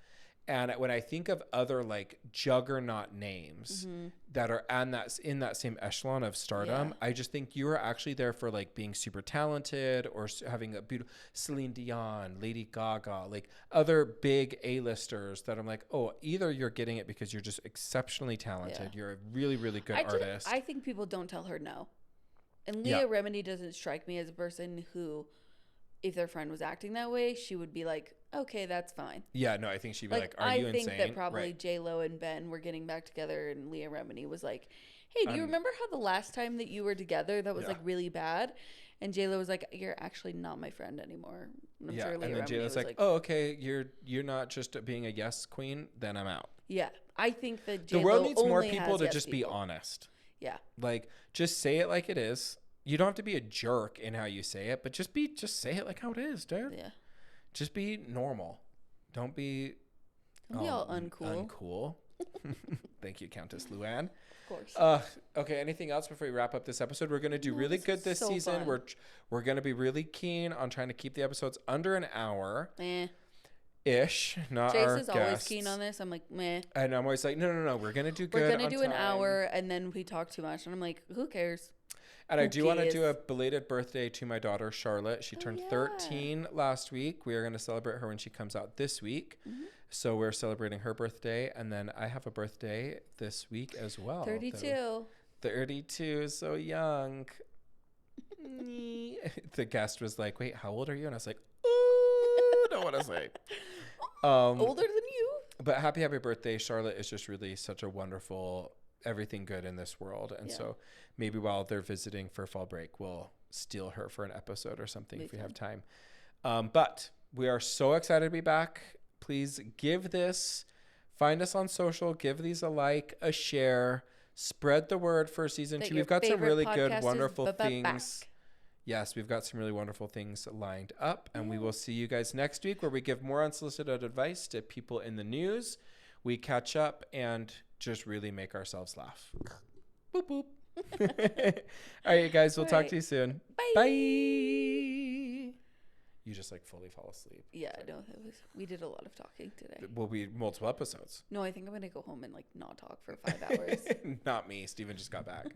Speaker 2: And when I think of other like juggernaut names that are in that same echelon of stardom, I just think you are actually there for like being super talented or having a beautiful Celine Dion, Lady Gaga, like other big A-listers that I'm like, oh, either you're getting it because you're just exceptionally talented. You're a really, really good artist.
Speaker 3: I think people don't tell her no. And Leah Remini doesn't strike me as a person who, if their friend was acting that way, she would be like, okay, that's fine.
Speaker 2: Yeah, no, I think she'd be like, are you insane?
Speaker 3: I think that probably J-Lo and Ben were getting back together, and Leah Remini was like, hey, do you remember how the last time that you were together that was like really bad? And J-Lo was like, you're actually not my friend anymore. And I'm sure Leah
Speaker 2: and then
Speaker 3: Remini
Speaker 2: J-Lo's
Speaker 3: was
Speaker 2: like, oh, okay, you're not just being a yes queen, then I'm out.
Speaker 3: Yeah, I think that J-Lo
Speaker 2: the world needs more
Speaker 3: only
Speaker 2: people to
Speaker 3: has
Speaker 2: just
Speaker 3: people.
Speaker 2: be honest.
Speaker 3: Yeah.
Speaker 2: Like, just say it like it is. You don't have to be a jerk in how you say it, but just say it like how it is, dude.
Speaker 3: Yeah.
Speaker 2: Just be normal. Don't be
Speaker 3: all uncool.
Speaker 2: Uncool. Thank you, Countess Luann.
Speaker 3: Of course.
Speaker 2: Okay, anything else before we wrap up this episode? We're going to do really good this season.
Speaker 3: Fun.
Speaker 2: We're going to be really keen on trying to keep the episodes under an hour. Ish, not
Speaker 3: Chase
Speaker 2: our
Speaker 3: is always
Speaker 2: guests.
Speaker 3: keen on this. I'm like, meh.
Speaker 2: And I'm always like, no. We're going to do good.
Speaker 3: We're going to do an hour, and then we talk too much. And I'm like, who cares?
Speaker 2: And I do want to do a belated birthday to my daughter, Charlotte. She turned 13 last week. We are going to celebrate her when she comes out this week. So we're celebrating her birthday. And then I have a birthday this week as well.
Speaker 3: 32.
Speaker 2: 32, so young. The guest was like, wait, how old are you? And I was like, ooh, don't want to say.
Speaker 3: Older than you.
Speaker 2: But happy birthday. Charlotte is just really such a wonderful everything good in this world. And so maybe while they're visiting for fall break, we'll steal her for an episode or something if we have time. But we are so excited to be back. Please find us on social, give these a like, a share, spread the word for season 2. We've got some really good, wonderful things. Yes, we've got some really wonderful things lined up, and we will see you guys next week where we give more unsolicited advice to people in the news. We catch up and just really make ourselves laugh. Boop, boop. All right, guys, we'll talk to you soon. Bye. You just like fully fall asleep.
Speaker 3: Yeah, no, we did a lot of talking today.
Speaker 2: Will be multiple episodes.
Speaker 3: No, I think I'm going to go home and like not talk for 5 hours.
Speaker 2: Not me. Steven just got back.